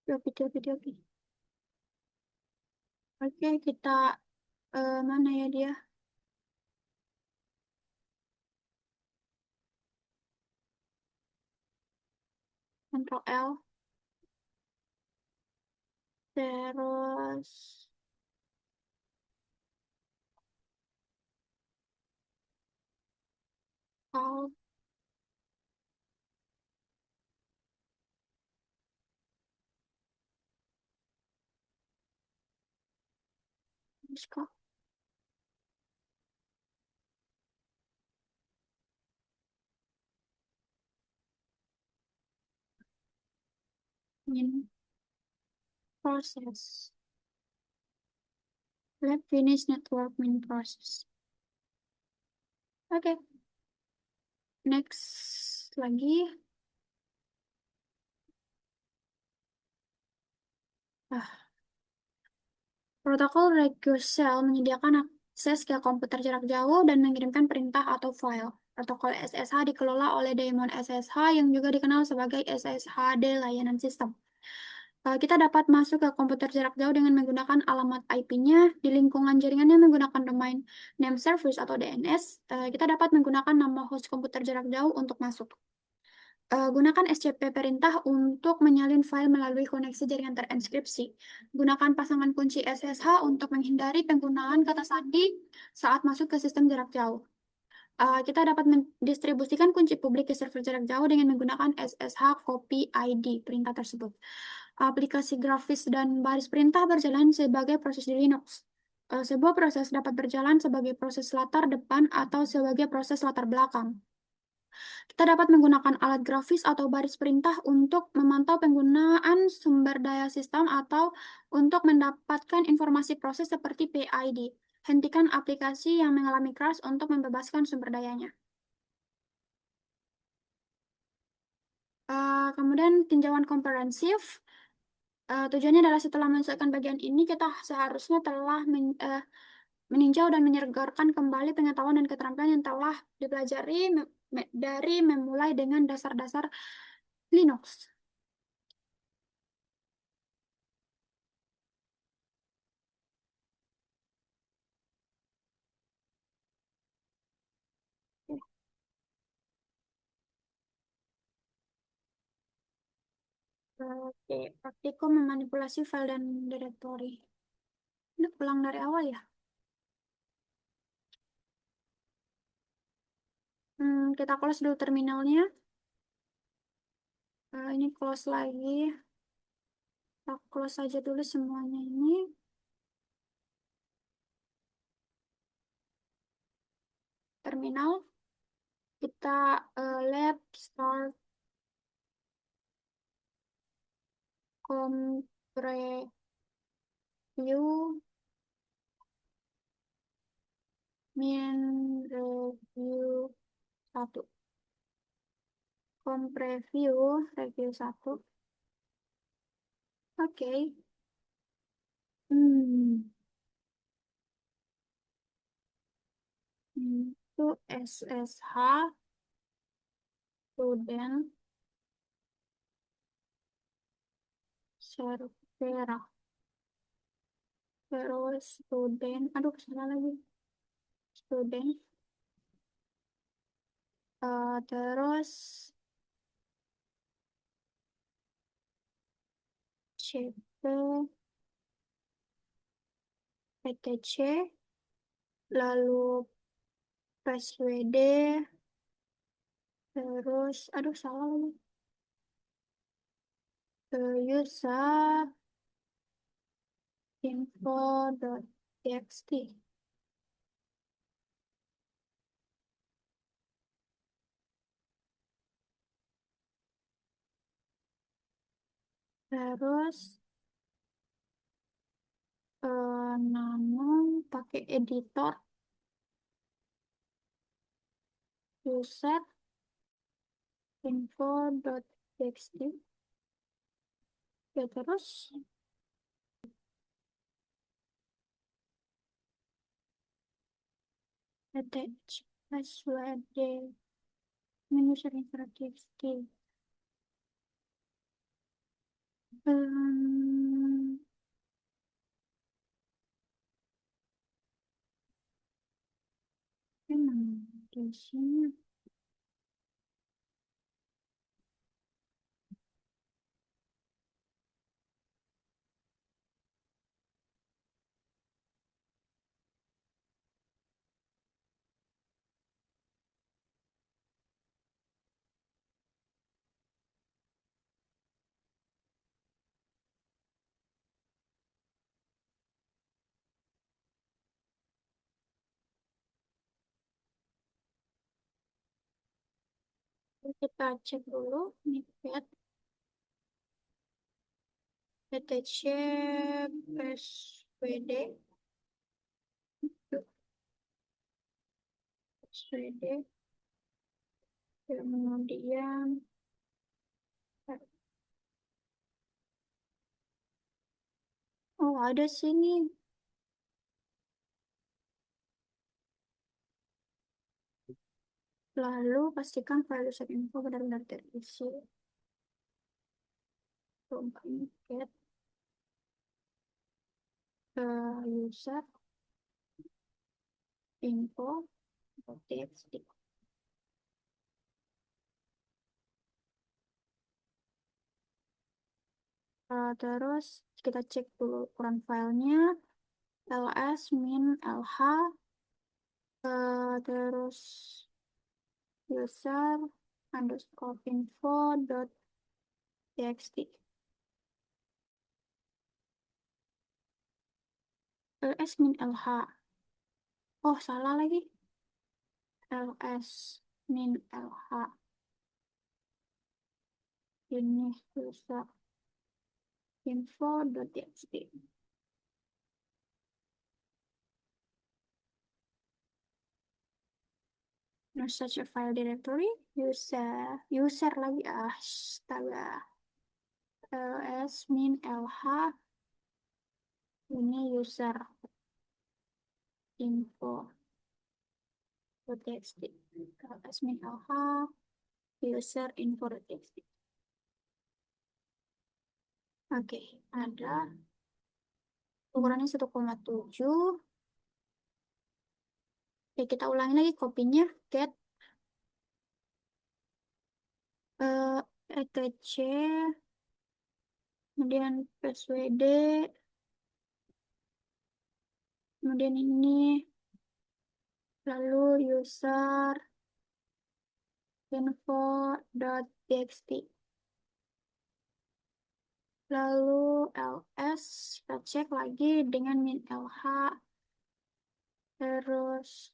Oke. Oke, kita mana ya dia? Ctrl L. Terus Alt. Terus kok ingin proses. Let finish network min process. Oke, next lagi. Ah, protokol Requesel menyediakan akses ke komputer jarak jauh dan mengirimkan perintah atau file. Protokol SSH dikelola oleh Daemon SSH yang juga dikenal sebagai SSHD layanan sistem. Kita dapat masuk ke komputer jarak jauh dengan menggunakan alamat IP-nya di lingkungan jaringannya menggunakan domain name service atau DNS. Kita dapat menggunakan nama host komputer jarak jauh untuk masuk. Gunakan SCP perintah untuk menyalin file melalui koneksi jaringan terenkripsi. Gunakan pasangan kunci SSH untuk menghindari penggunaan kata sandi saat masuk ke sistem jarak jauh. Kita dapat mendistribusikan kunci publik ke server jarak jauh dengan menggunakan SSH copy ID perintah tersebut. Aplikasi grafis dan baris perintah berjalan sebagai proses di Linux. Sebuah proses dapat berjalan sebagai proses latar depan atau sebagai proses latar belakang. Kita dapat menggunakan alat grafis atau baris perintah untuk memantau penggunaan sumber daya sistem atau untuk mendapatkan informasi proses seperti PID. Hentikan aplikasi yang mengalami crash untuk membebaskan sumber dayanya. Kemudian tinjauan komprehensif. Tujuannya adalah setelah menyelesaikan bagian ini, kita seharusnya telah meninjau dan menyegarkan kembali pengetahuan dan keterampilan yang telah dipelajari dari memulai dengan dasar-dasar Linux. Oke, praktikum memanipulasi file dan directory. Ini pulang dari awal ya. Kita close dulu terminalnya. Ini close lagi. Kita close aja dulu semuanya ini. Terminal. Kita lab start comprehend View, min review satu. Com preview, review satu. Oke. Hmm. Itu SSH, student, server, terus student, aduh salah lagi. Student, terus cp, ptc, lalu passwd, terus, aduh salah lagi. User info.txt. Terus namun pakai editor user info.txt ya terus attach password user info.txt. Hmm, Memang di sini kita cek dulu nih pet ptc password password kemudian oh ada sini. Lalu pastikan file user info benar-benar terisi. Coba ini get user info.txt. Terus kita cek dulu ukuran filenya ls min lh, terus user underscore info dot txt. Ls min lh, oh salah lagi. Ls min lh ini user info dot txt. No such a file directory. User lagi, astaga. Ls min lh ini user info txt. Ls min lh user info.txt. Oke, ada ukurannya 1,7. Oke, kita ulangi lagi kopinya. Get etc kemudian passwd, kemudian ini, lalu user info.txt, lalu ls, kita cek lagi dengan min lh, terus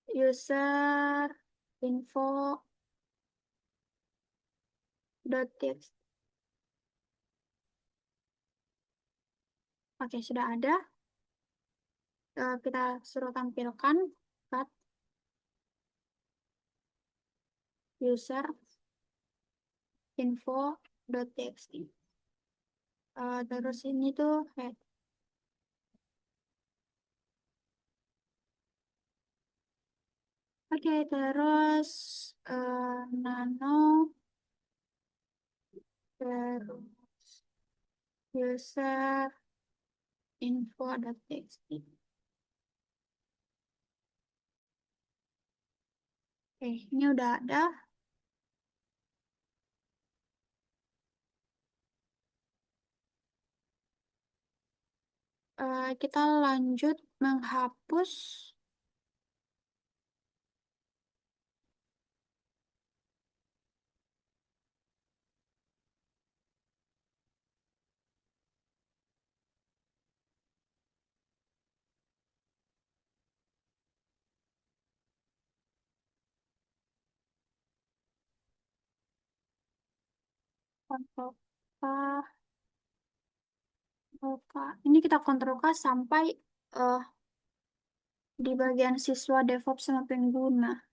user info.txt. Oke, sudah ada. Kita suruh tampilkan cut user info.txt. Terus ini tuh head. Oke, terus nano, terus user info.txt. Oke, ini udah ada. Kita lanjut menghapus kontrol K, kontrol K. Ini kita kontrol K sampai eh, di bagian siswa DevOps sama pengguna.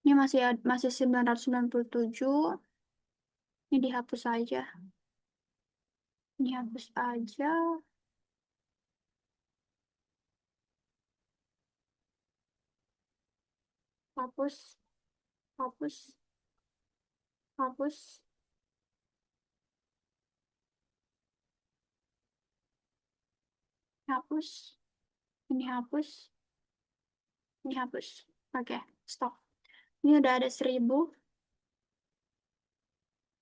Ini masih 997. Ini dihapus aja. Ini hapus aja. Hapus, hapus, hapus, hapus. Ini hapus, ini hapus. Oke, stop. Ini udah ada 1000.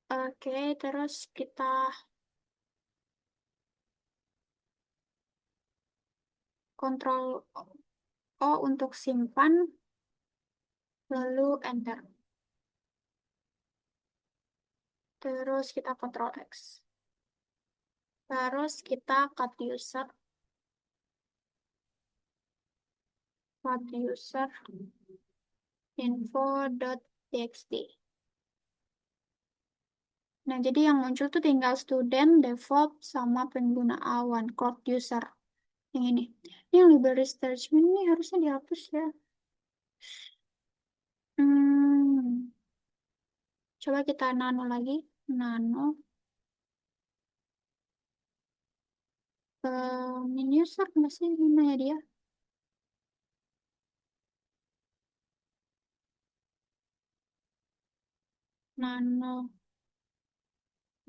Oke, terus kita kontrol O untuk simpan, lalu enter. Terus kita kontrol X. Terus kita cut user info.txt. Nah, jadi yang muncul tuh tinggal student, DevOps, sama pengguna awan, cloud user. Yang ini. Ini yang library statement ini harusnya dihapus ya. Hmm, coba kita nano lagi. Nano. Min user masih mana ya dia? Nano.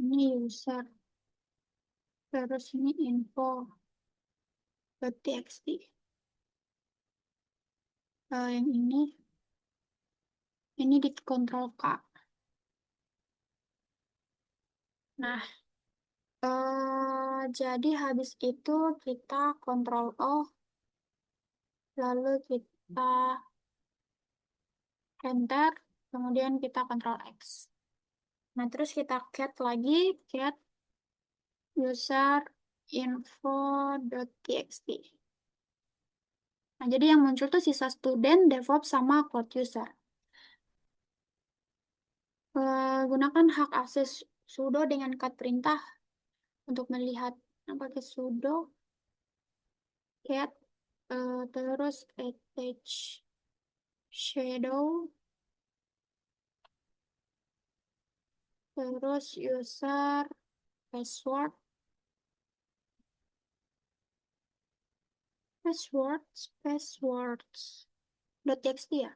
Ini user. Terus ini info.txt. Yang ini dikontrol K. Nah, jadi habis itu kita kontrol O, lalu kita enter, kemudian kita kontrol X. Nah, terus kita cat lagi, cat user info.txt. Nah, jadi yang muncul tuh sisa student, DevOps, sama cloud user. Gunakan hak akses sudo dengan cat perintah untuk melihat. Nah, pakai sudo cat, terus attach shadow, terus user password, passwords.txt ya,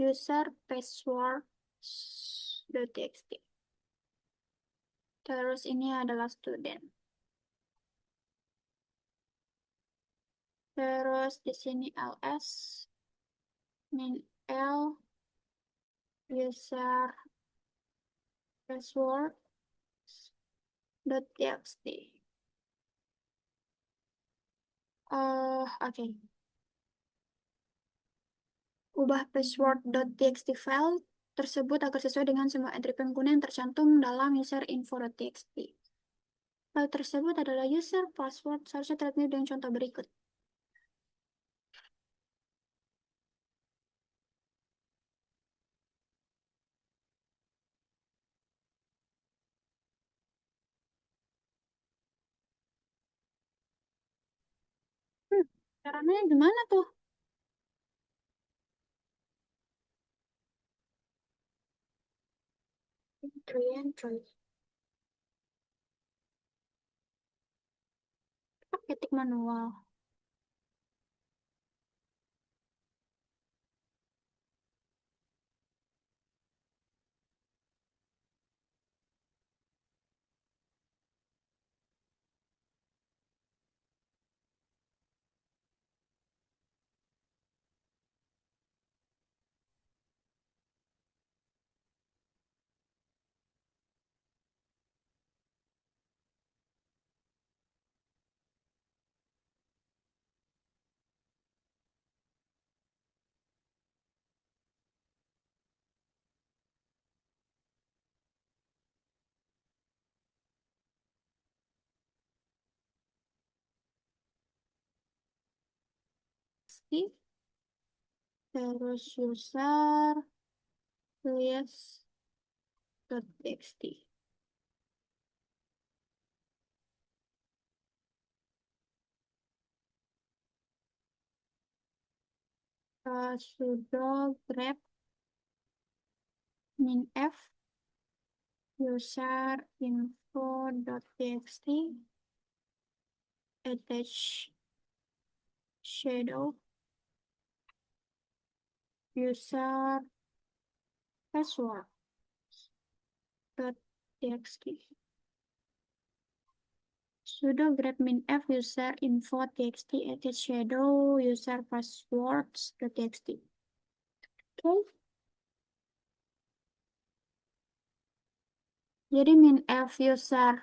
user passwords.txt. Terus ini adalah student. Terus di sini ls min l, user password .txt. Oke. Ubah password.txt file tersebut agar sesuai dengan semua entry pengguna yang tercantum dalam user info.txt. File tersebut adalah user password, seharusnya terlihat dengan contoh berikut. Hmm, caranya gimana tuh? Entry. Ketik manual. Terus user list.txt. Sudo grep minf user info.txt attach shadow user password.txt. Sudo grep minf user info txt attach shadow user passwords.txt. Oke. Jadi minf user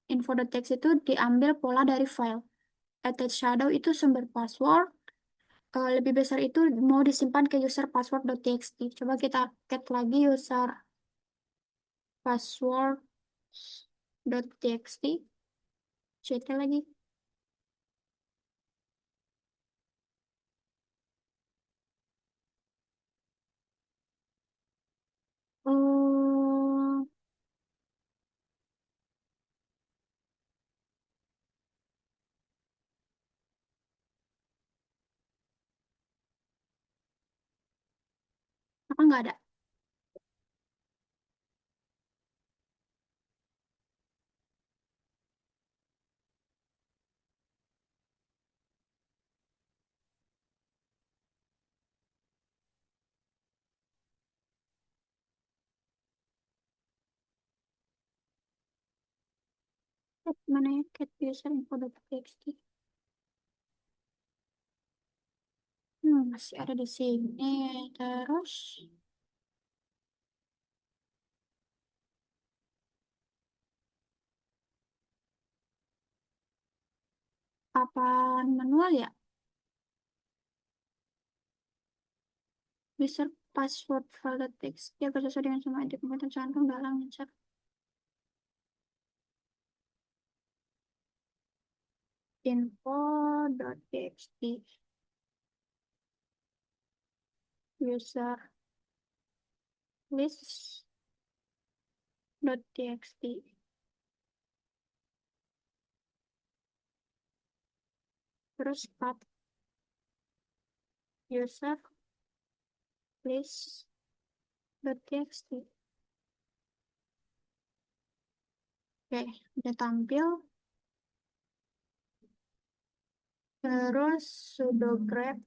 info.txt itu diambil pola dari file. Attach shadow itu sumber password. Lebih besar itu mau disimpan ke user password.txt. Coba kita cat lagi user password.txt. Chat lagi. Oh, apa nggak ada? Mana ya cat user info.txt? Masih ada di sini. Terus apa manual ya? User password file.txt agar sesuai dengan semua ID komputer cantum dalam user info.txt user list.txt. Terus path user list.txt. Oke, udah tampil. Terus sudo grep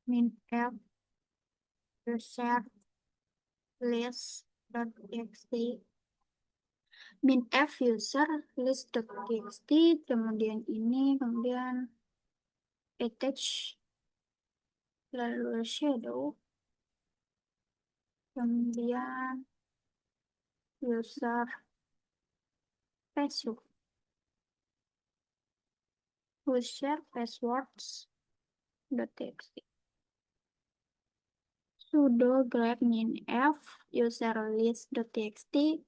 minf user list.txt minf user list.txt, kemudian ini, kemudian attach lalu shadow, kemudian user password, user passwords dot txt, sudo grep minf user list dot txt,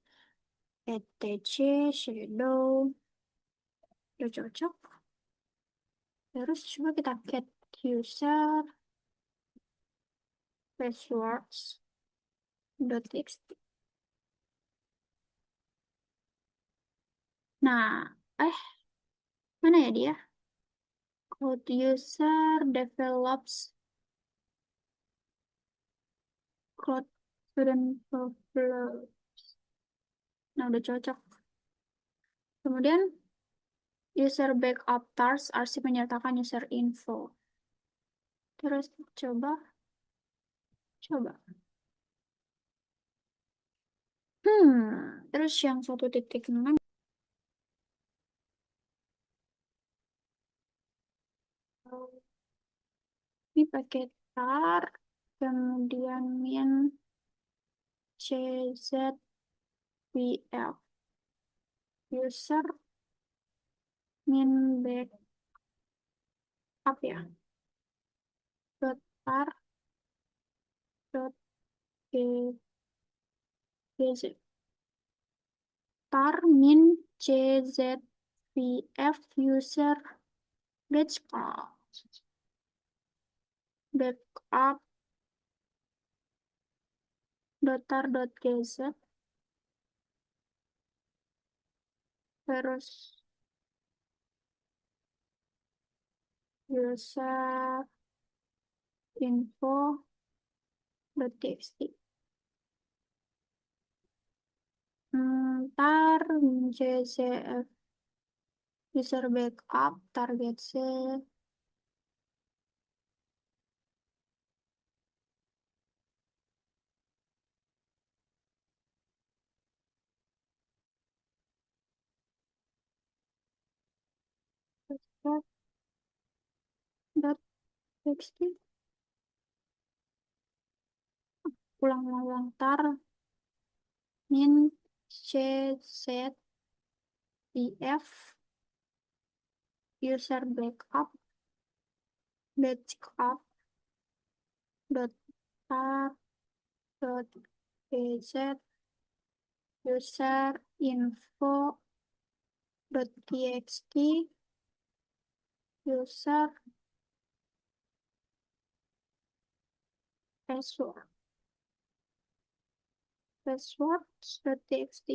etc shadow, udah cocok. Terus coba kita get user passwords dot txt. Nah, eh mana ya dia? Code user develops code student develop. Nah, udah cocok. Kemudian user backup tars arsip menyertakan user info. Terus coba. Terus yang 1.6 ini pakai tar, kemudian min czpf user min backup ya dot tar dot gz tar min czpf user backup backup dot tar dot gz terus user info dot txt. Tar JCF user backup target set dot txt ulang-ulang tar min czf user backup dot tar dot gz user info dot txt user password dot txt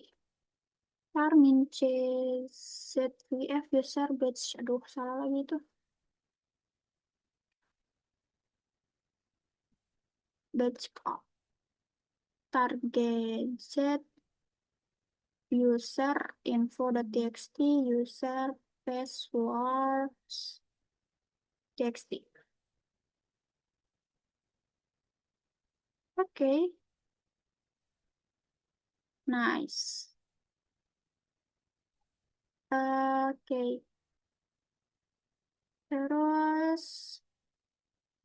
tar min czvf user batch aduh salah lagi tuh backup target set user info.txt user passwords txt. Oke, nice. Oke, terus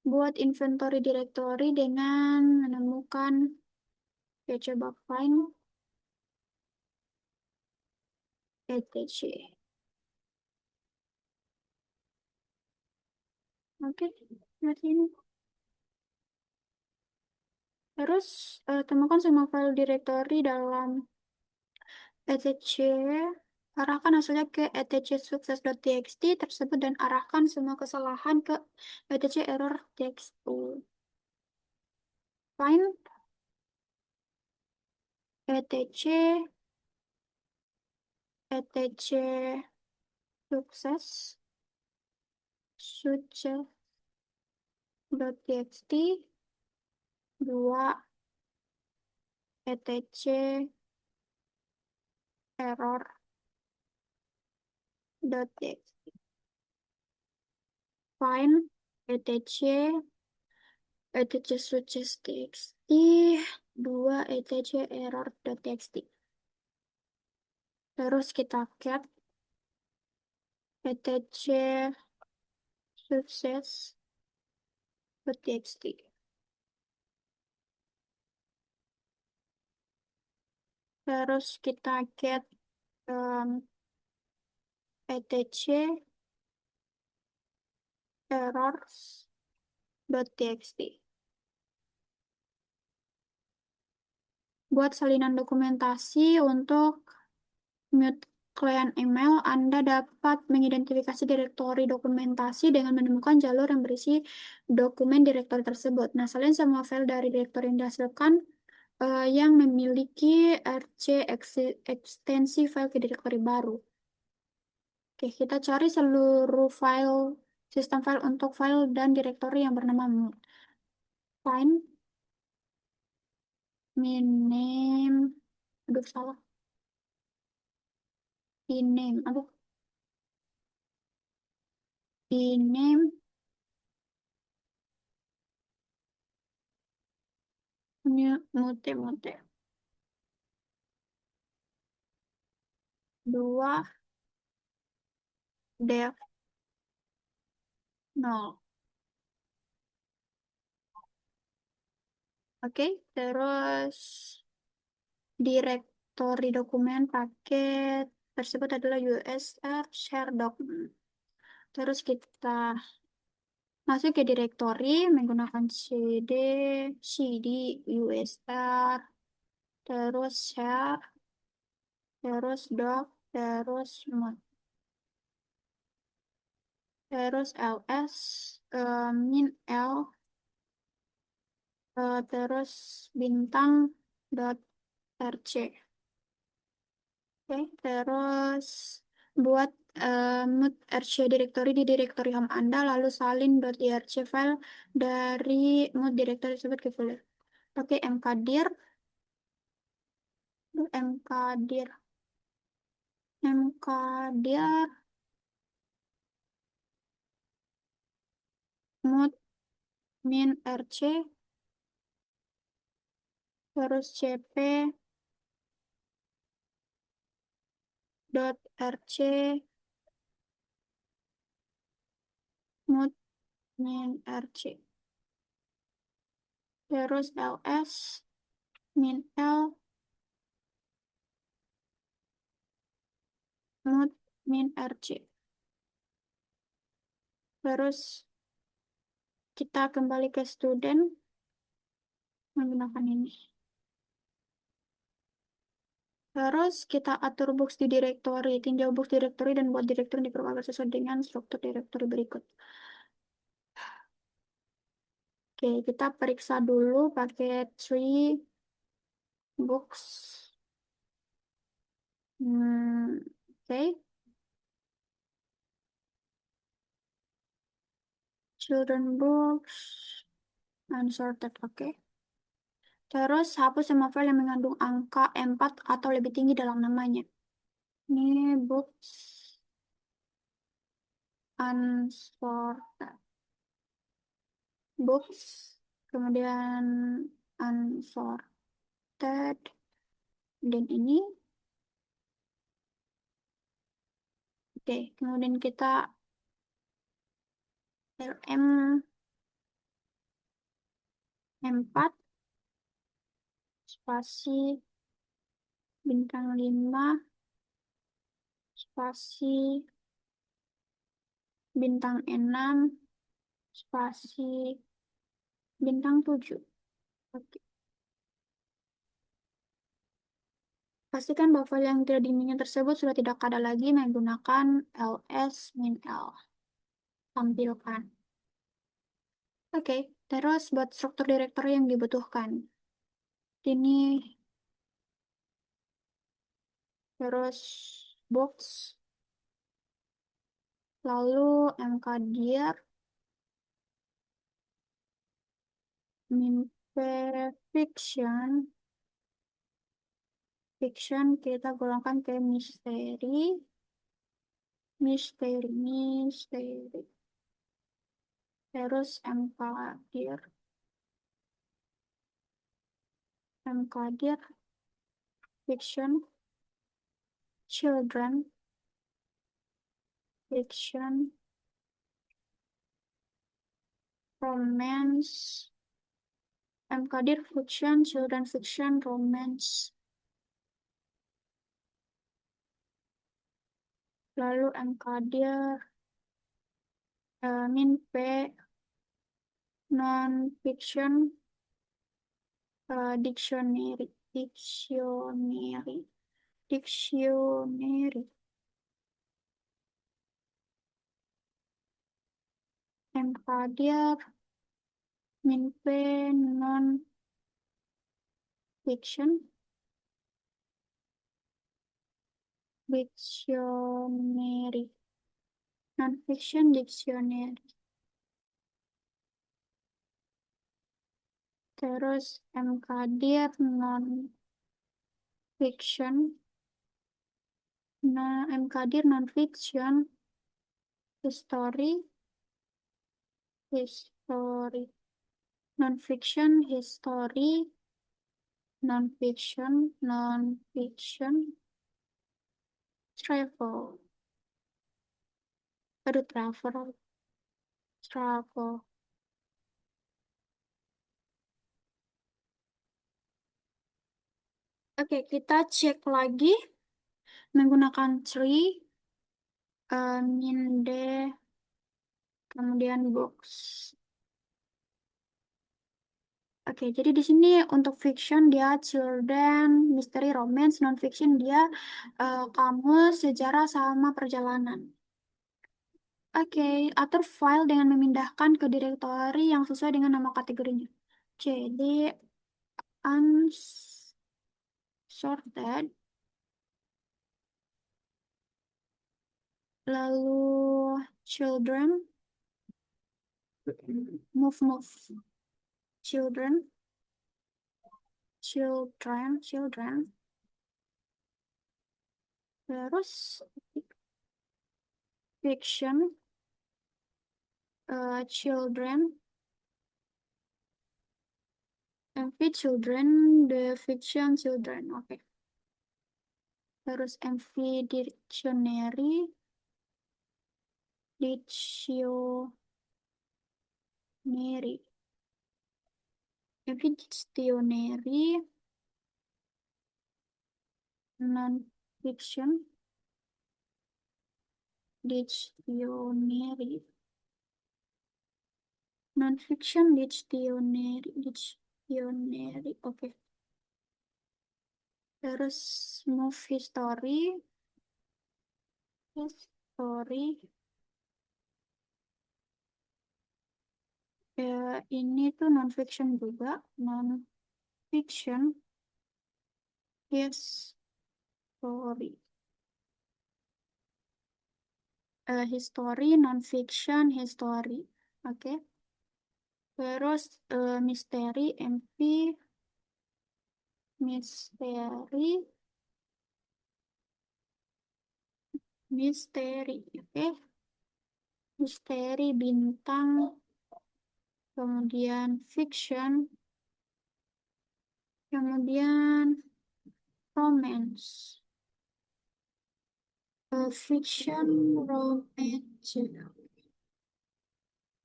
buat inventory directory dengan menemukan, ya coba find etc. Oke, seperti ini. Terus temukan semua file directory dalam etc. Arahkan hasilnya ke etc success.txt tersebut dan arahkan semua kesalahan ke etc error text. Find etc success success.txt 2 etc error.txt. Find etc success.txt 2 etc error.txt. Terus kita get etc success .txt. Terus kita get etc errors.txt. Buat salinan dokumentasi untuk mute client email, Anda dapat mengidentifikasi direktori dokumentasi dengan menemukan jalur yang berisi dokumen direktori tersebut. Nah, salin semua file dari direktori yang dihasilkan yang memiliki rc ekstensi file ke direktori baru. Oke, kita cari seluruh file sistem file untuk file dan direktori yang bernama find miname, aduh salah, iname, aduh, iname, mute, dua, dev, nol. Oke, terus direktori dokumen paket tersebut adalah usr share doc. Terus kita masuk ke direktori menggunakan cd usr, terus share, terus doc, terus mod, terus ls, min l, terus bintang dot rc. Oke, terus buat mood rc directory di directory home Anda, lalu salin .irc file dari mood directory tersebut ke folder. Oke, mkdir, mkdir, mkdir, mood min rc, terus cp rc mood min rc, terus ls min l mood min rc. Terus kita kembali ke student menggunakan ini. Terus kita atur box di directory, tinjau box directory dan buat directory diperbaiki sesuai dengan struktur directory berikut. Oke, kita periksa dulu pakai tree box. Oke. Children books unsorted. Oke. Terus hapus semua file yang mengandung angka 4 atau lebih tinggi dalam namanya. Ini books unsorted. Books, kemudian unsorted, dan ini. Oke, kemudian kita lm 4 spasi bintang 5 spasi bintang 6 spasi bintang 7. Oke. Pastikan bahwa file yang tidak diinginkan tersebut sudah tidak ada lagi menggunakan ls-l. Tampilkan. Oke, terus buat struktur direktori yang dibutuhkan. Ini terus box, lalu mkdir, fiction, kita golongkan ke misteri. Terus mkdir fiction children fiction romance, MKdir fiction, children fiction, romance. Lalu MKdir, min P, non-fiction, dictionary, dictionary, dictionary, MKdir, min P, non-fiction, dictionary, non-fiction, dictionary. Terus MKdir, non-fiction, nah, MKdir, non-fiction, history, history, non-fiction, history, non-fiction, non-fiction, travel, aduh travel, travel. Oke, kita cek lagi menggunakan tree, minde, kemudian box. Oke, jadi di sini untuk fiction dia children, misteri, romance, non-fiction dia kamus, sejarah, sama perjalanan. Oke, atur file dengan memindahkan ke direktori yang sesuai dengan nama kategorinya. Jadi, unsorted, lalu children, move, children, children, terus fiction, children, MV children, the fiction children, oke. Terus MV dictionary, dictionary, MV dictionary, non-fiction, dictionary, non-fiction, dictionary, oke. Terus movie story, history, ini tuh non-fiction juga, non-fiction, history, history, non-fiction, history, oke. Terus misteri, MV, misteri, oke. Misteri, bintang, kemudian fiction, kemudian romance. Fiction, romance,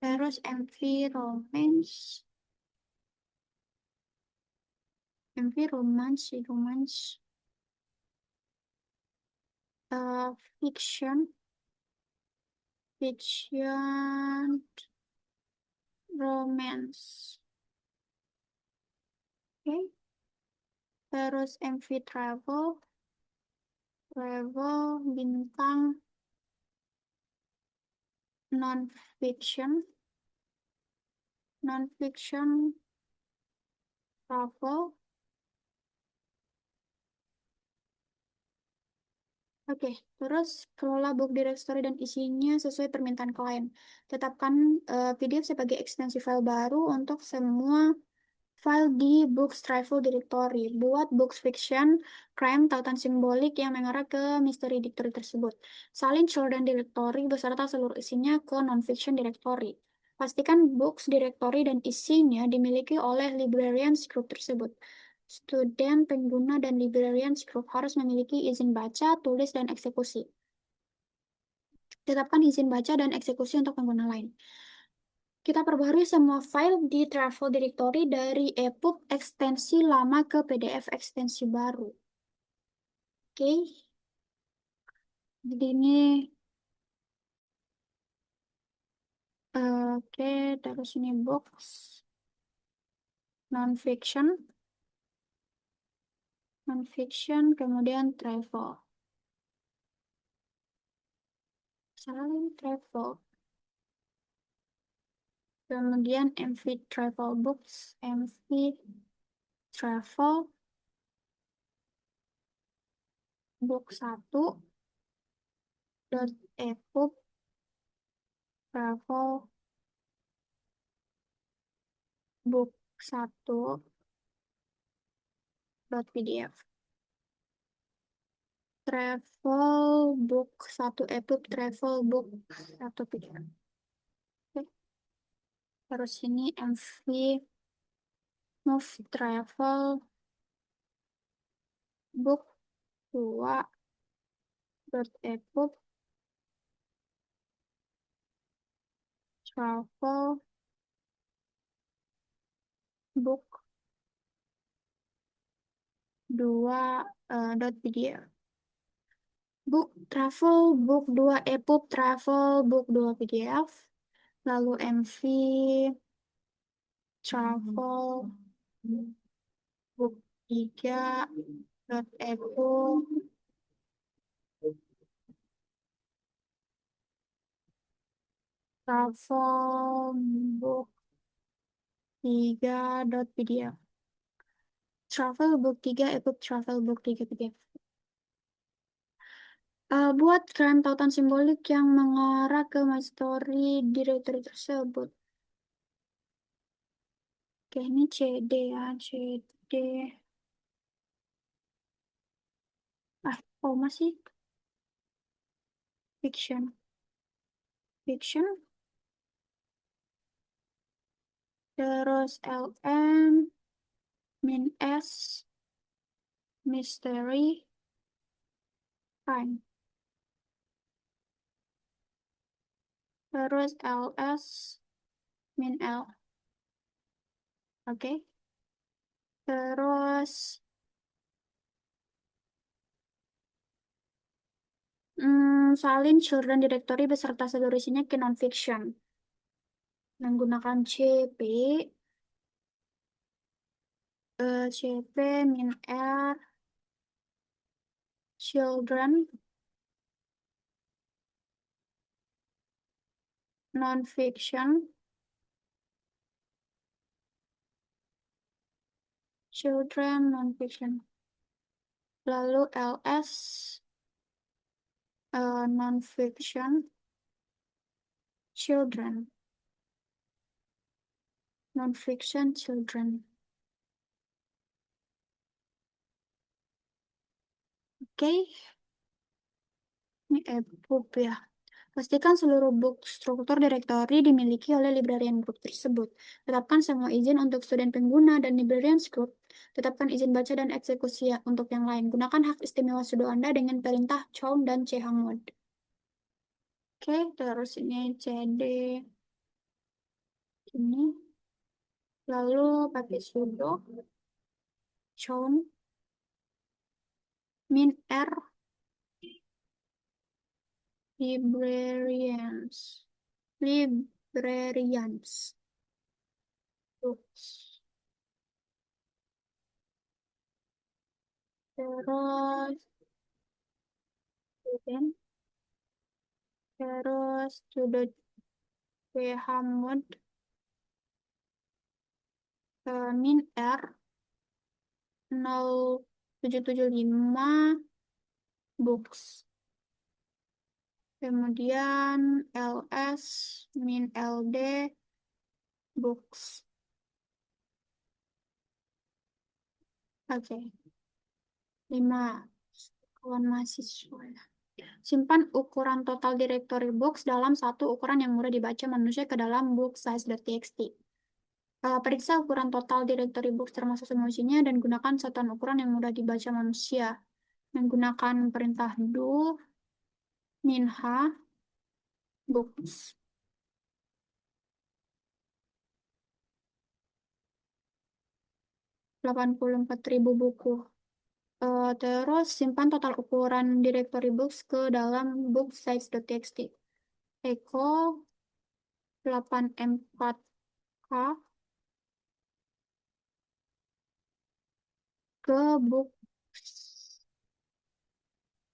terus MV romance, romance, fiction, romance, oke. Terus MV travel, bintang, non-fiction, travel. Oke, terus kelola book directory dan isinya sesuai permintaan klien. Tetapkan PDF sebagai ekstensi file baru untuk semua file di Books Travel Directory. Buat Books Fiction, Crime, tautan simbolik yang mengarah ke misteri directory tersebut. Salin Children Directory beserta seluruh isinya ke Non-Fiction Directory. Pastikan Books Directory dan isinya dimiliki oleh librarians group tersebut. Student, pengguna, dan librarians group harus memiliki izin baca, tulis, dan eksekusi. Tetapkan izin baca dan eksekusi untuk pengguna lain. Kita perbarui semua file di travel directory dari EPUB ekstensi lama ke PDF ekstensi baru. Oke, jadi ini oke, terus ini box non-fiction, kemudian travel. Salah ini travel. Kemudian MV travel books, MV travel book 1 dot ebook travel book 1 dot PDF. Travel book 1 ebook travel book 1 PDF. Oke. Terus ini MV move travel book 2 dot ebook travel book 2 dot PDF. Book travel book 2 ebook travel book 2 PDF. Lalu MV travel book 3 dot ebook travel book 3 dot PDF. Travel book 3 ebook travel book 3 PDF. Buat keran tautan simbolik yang mengarah ke my story directory tersebut. Oke, ini CD ya, CD. Oh masih fiction. Fiction, terus LM, min S, mystery, fine. Terus LS, min L. Oke. Terus salin children directory beserta seluruh isinya ke nonfiction. Menggunakan CP, CP min R, children, nonfiction, children, nonfiction. Lalu LS, nonfiction, children, nonfiction, children. Oke, ini EPUB ya. Pastikan seluruh book struktur direktori dimiliki oleh librarian group tersebut. Tetapkan semua izin untuk student pengguna dan librarian group. Tetapkan izin baca dan eksekusi untuk yang lain. Gunakan hak istimewa sudo Anda dengan perintah chown dan chmod. Oke, terus ini cd ini. Lalu pakai sudo chown min r librarians. Librarians. Oops. Terus student. Terus sudo chmod min R 0775 books. Kemudian LS min LD books. Oke. 5 kawan mahasiswa. Simpan ukuran total directory books dalam satu ukuran yang mudah dibaca manusia ke dalam book size.txt. Periksa ukuran total directory books termasuk semua isinya dan gunakan satuan ukuran yang mudah dibaca manusia. Menggunakan perintah do minha books. 84.000 buku. Terus simpan total ukuran directory books ke dalam book size.txt. Echo 84K ke book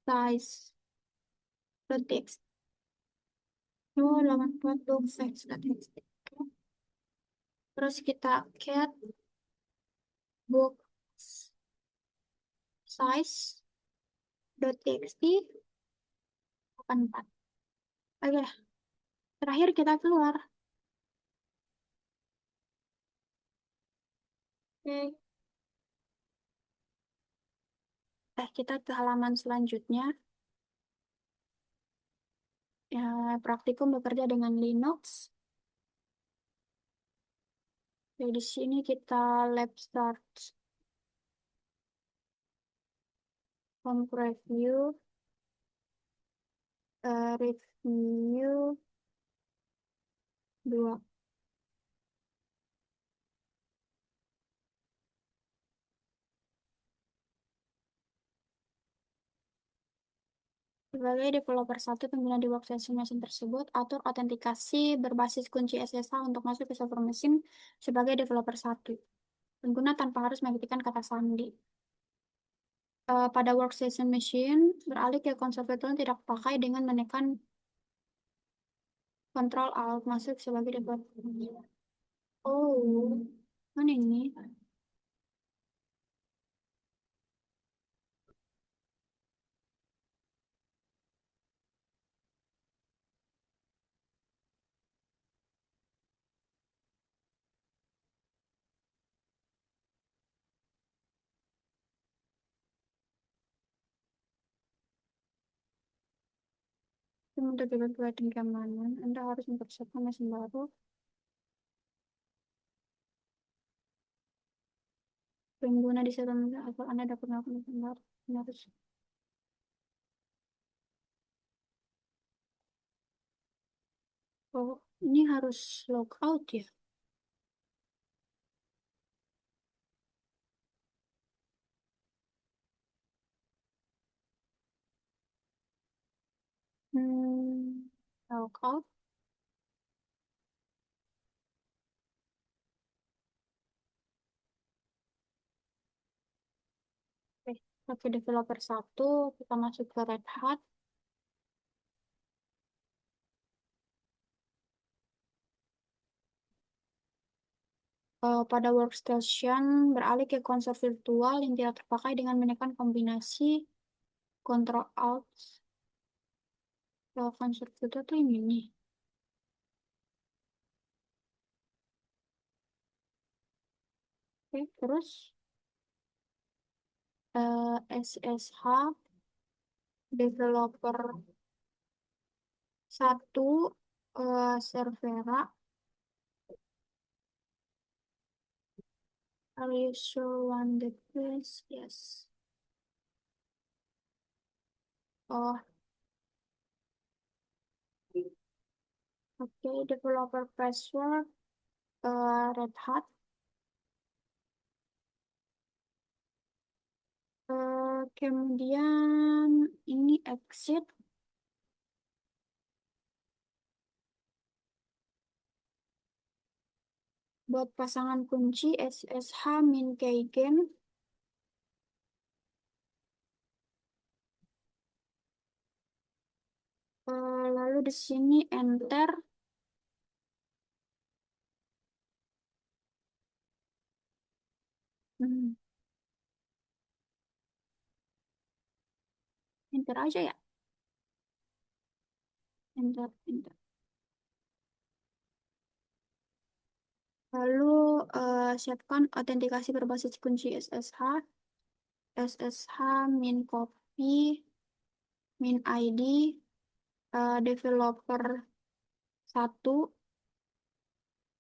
size.txt. Oh, 84 book size.txt. Terus kita cat book size.txt 84. Oke, terakhir kita keluar. Oke, kita ke halaman selanjutnya. Ya, praktikum bekerja dengan Linux. Jadi di sini kita lab start home preview, review 2. Sebagai developer satu pengguna di workstation mesin tersebut, atur autentikasi berbasis kunci SSH untuk masuk ke server mesin sebagai developer satu. Pengguna tanpa harus mengetikkan kata sandi. Pada workstation machine, beralih ke konsol virtual tidak pakai dengan menekan Ctrl Alt masuk sebagai developer. Oh, mana ini? Untuk dibuat keamanan, Anda harus mempersiapkan mesin baru. Pengguna di server atau Anda dapat melakukan mesin baru. Anda harus Oh, ini harus logout ya? Logout. Oke, pakai developer satu, kita masuk ke Red Hat. Pada workstation, beralih ke konsol virtual yang tidak terpakai dengan menekan kombinasi Ctrl Alt. Konsol virtual tuh ini nih. Oke, terus SSH developer satu, servera. Are you sure one that please? Yes. Oh, oke, developer password Red Hat. Kemudian ini exit buat pasangan kunci SSH min keygame. Lalu di sini enter. Hmm, enter aja ya. Enter, enter. Lalu siapkan autentikasi berbasis kunci SSH. SSH min copy min ID developer satu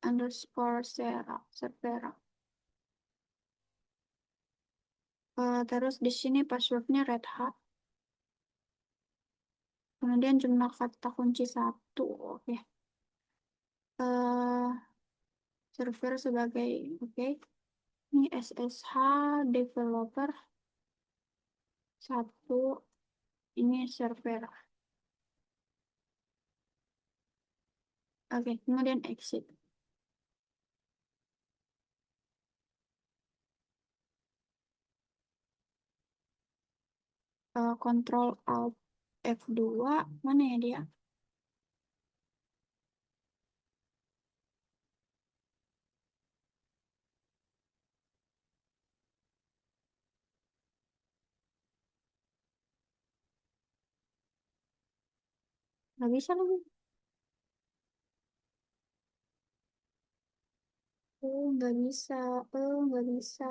underscore servera. Terus di sini passwordnya Red Hat. Kemudian jumlah kata kunci satu. Oke. eh Server sebagai oke. Ini SSH developer satu, ini server. Oke, kemudian exit. Control Alt F2, mana ya dia? Nggak bisa lagi. Oh, nggak bisa. Oh, nggak bisa.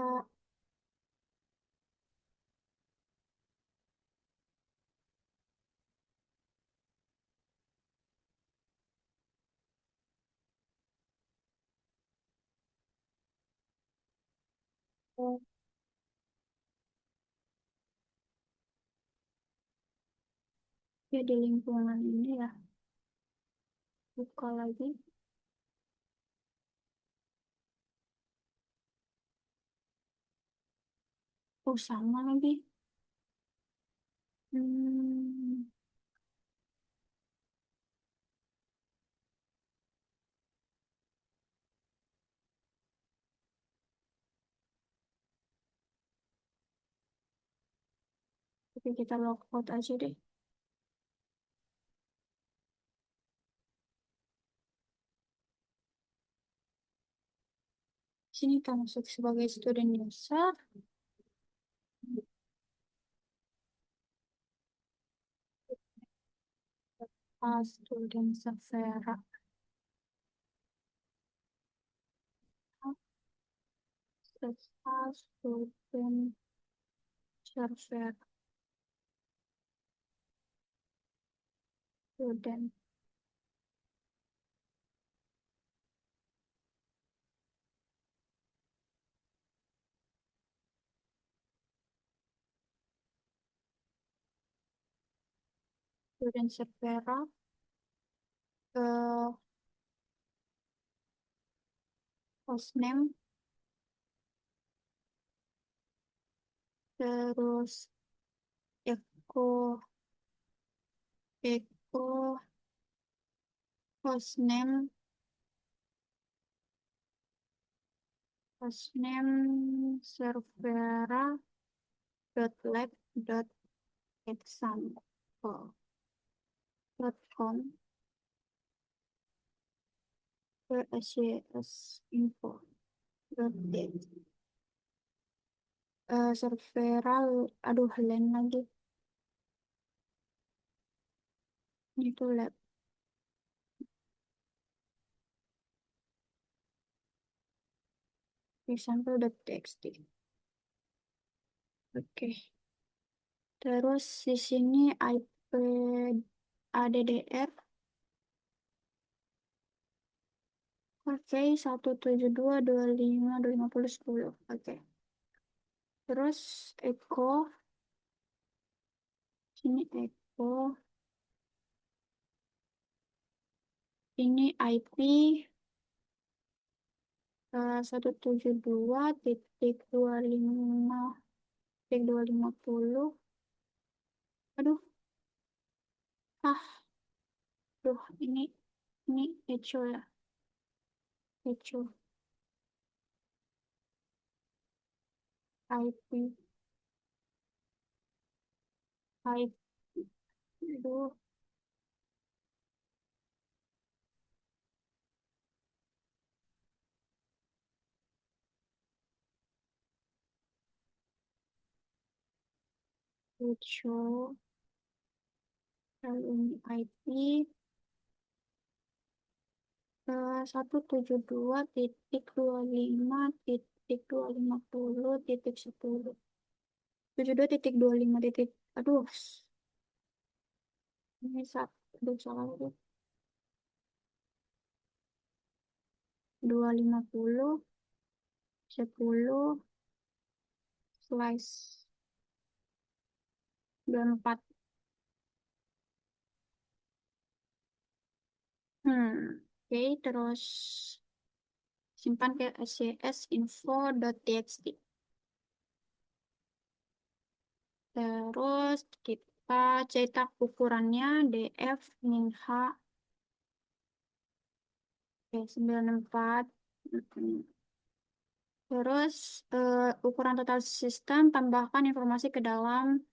Oh, ya di lingkungan ini ya. Buka lagi. Oh, sama lagi. Hmm, oke, kita logout aja deh. Sini kita masuk sebagai student user. Student Savera. Student server. Student. Student Savera. eh Hostname. Terus echo. Echo. Hostname. Hostname servera dot lab dot example dot com scs info dot net. Servera, aduh, lain lagi. Itu lab example dot txt. Oke. Terus di sini IP ADDR. Oke, 172.25.25.10. Oke. Terus Echo, sini Echo, ini IP 172.25.250. Aduh, ah, duh, ini Echo ya, Echo IP, IP, aduh, Echo, lalu ini IP 172.25.250.10. 72.25 titik, aduh, ini satu, aduh, salah lagi. 250.10/24. Hmm, oke, terus simpan ke scs info.txt. Terus kita cetak ukurannya df min h 94. Mm, Terus ukuran total sistem tambahkan informasi ke dalam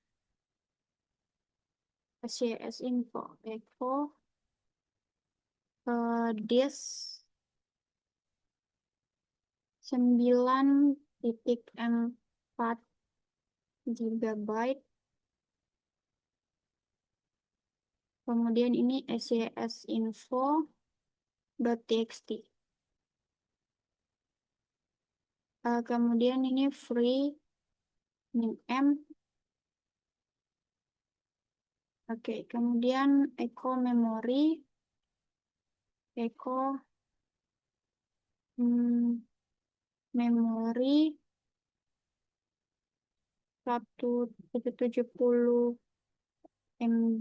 scs info echo disk 9.4 GB. Kemudian ini scs info.txt. Kemudian ini free min m. Oke, kemudian echo memory, echo hmm, memori 170 MB,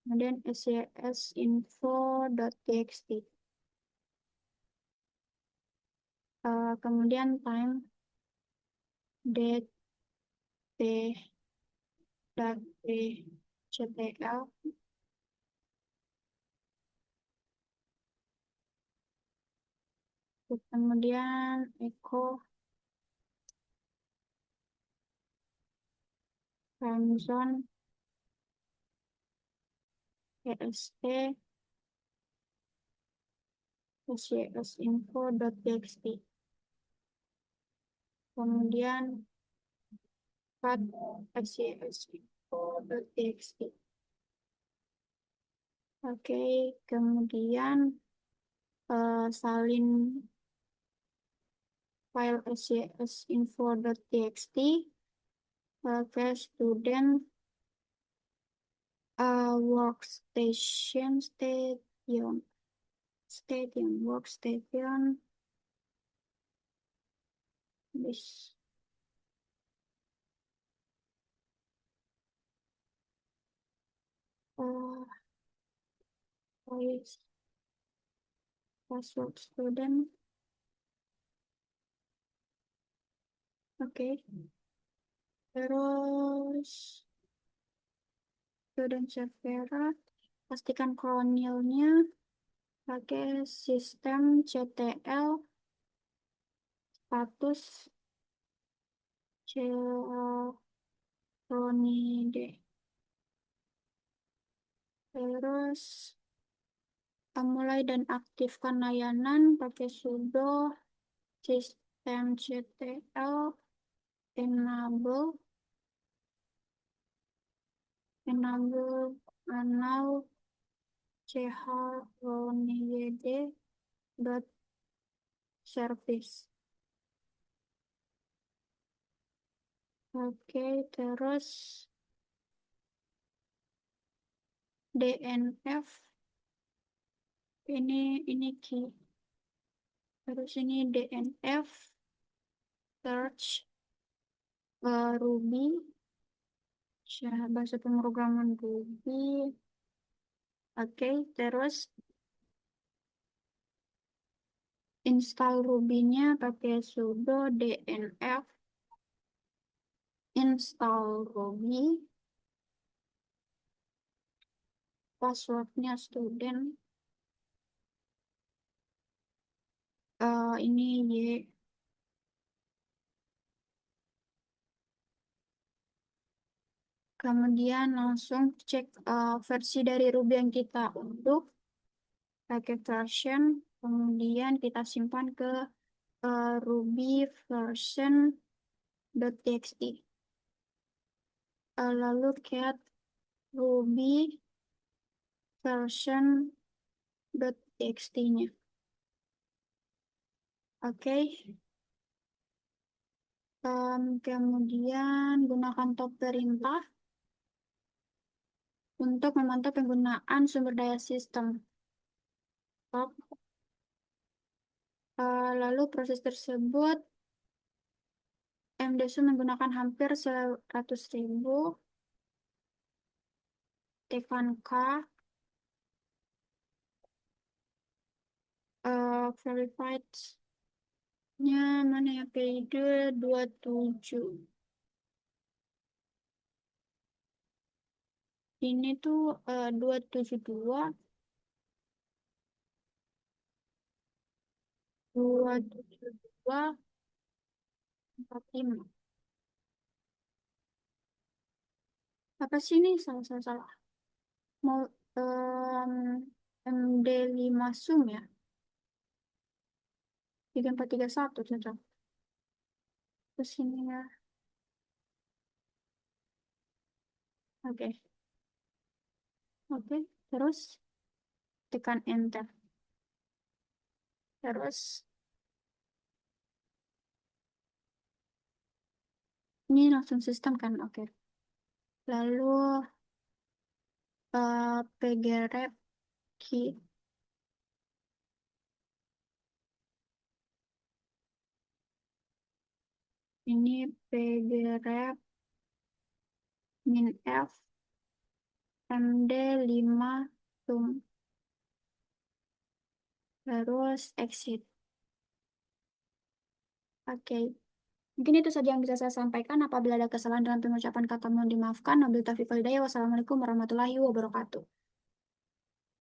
kemudian scs info.txt. Kemudian time date ctl. Kemudian echo time zone est scs info.txt. Kemudian cut scs info.txt. Oke, kemudian salin file scs info.txt ke student workstation this uh, voice password student. Oke, terus student server, pastikan kolonilnya pakai sistem ctl status cronide. Terus mulai dan aktifkan layanan pakai sudo systemctl enable allow chronied dot service. Oke, terus dnf ini key. Terus ini dnf search Ruby, bahasa pemrograman Ruby. Oke, terus install Ruby-nya pakai sudo dnf install Ruby, passwordnya student, ini y. Kemudian langsung cek versi dari Ruby yang kita untuk pakai version, kemudian kita simpan ke Ruby version.txt. Lalu cat Ruby version.txt-nya. Oke. Kemudian gunakan top perintah untuk memantau penggunaan sumber daya sistem. Top. Lalu proses tersebut MDSU menggunakan hampir 100.000, tekan K, Verified-nya mana ya? Periode 27. Ini tuh 272, 272, 45. Apa sih ini? Salah, salah, salah. Mau MD5 Zoom ya? 3431 cocok. Terus ini ya. Oke. Oke. Terus tekan enter. Terus ini langsung sistem kan? Oke. Lalu pgrep key. Ini pgrep min f md5 zoom. Terus exit. Oke. Mungkin itu saja yang bisa saya sampaikan. Apabila ada kesalahan dalam pengucapan kata mohon dimaafkan. Wabillahi taufiq wal hidayah. Wassalamualaikum warahmatullahi wabarakatuh.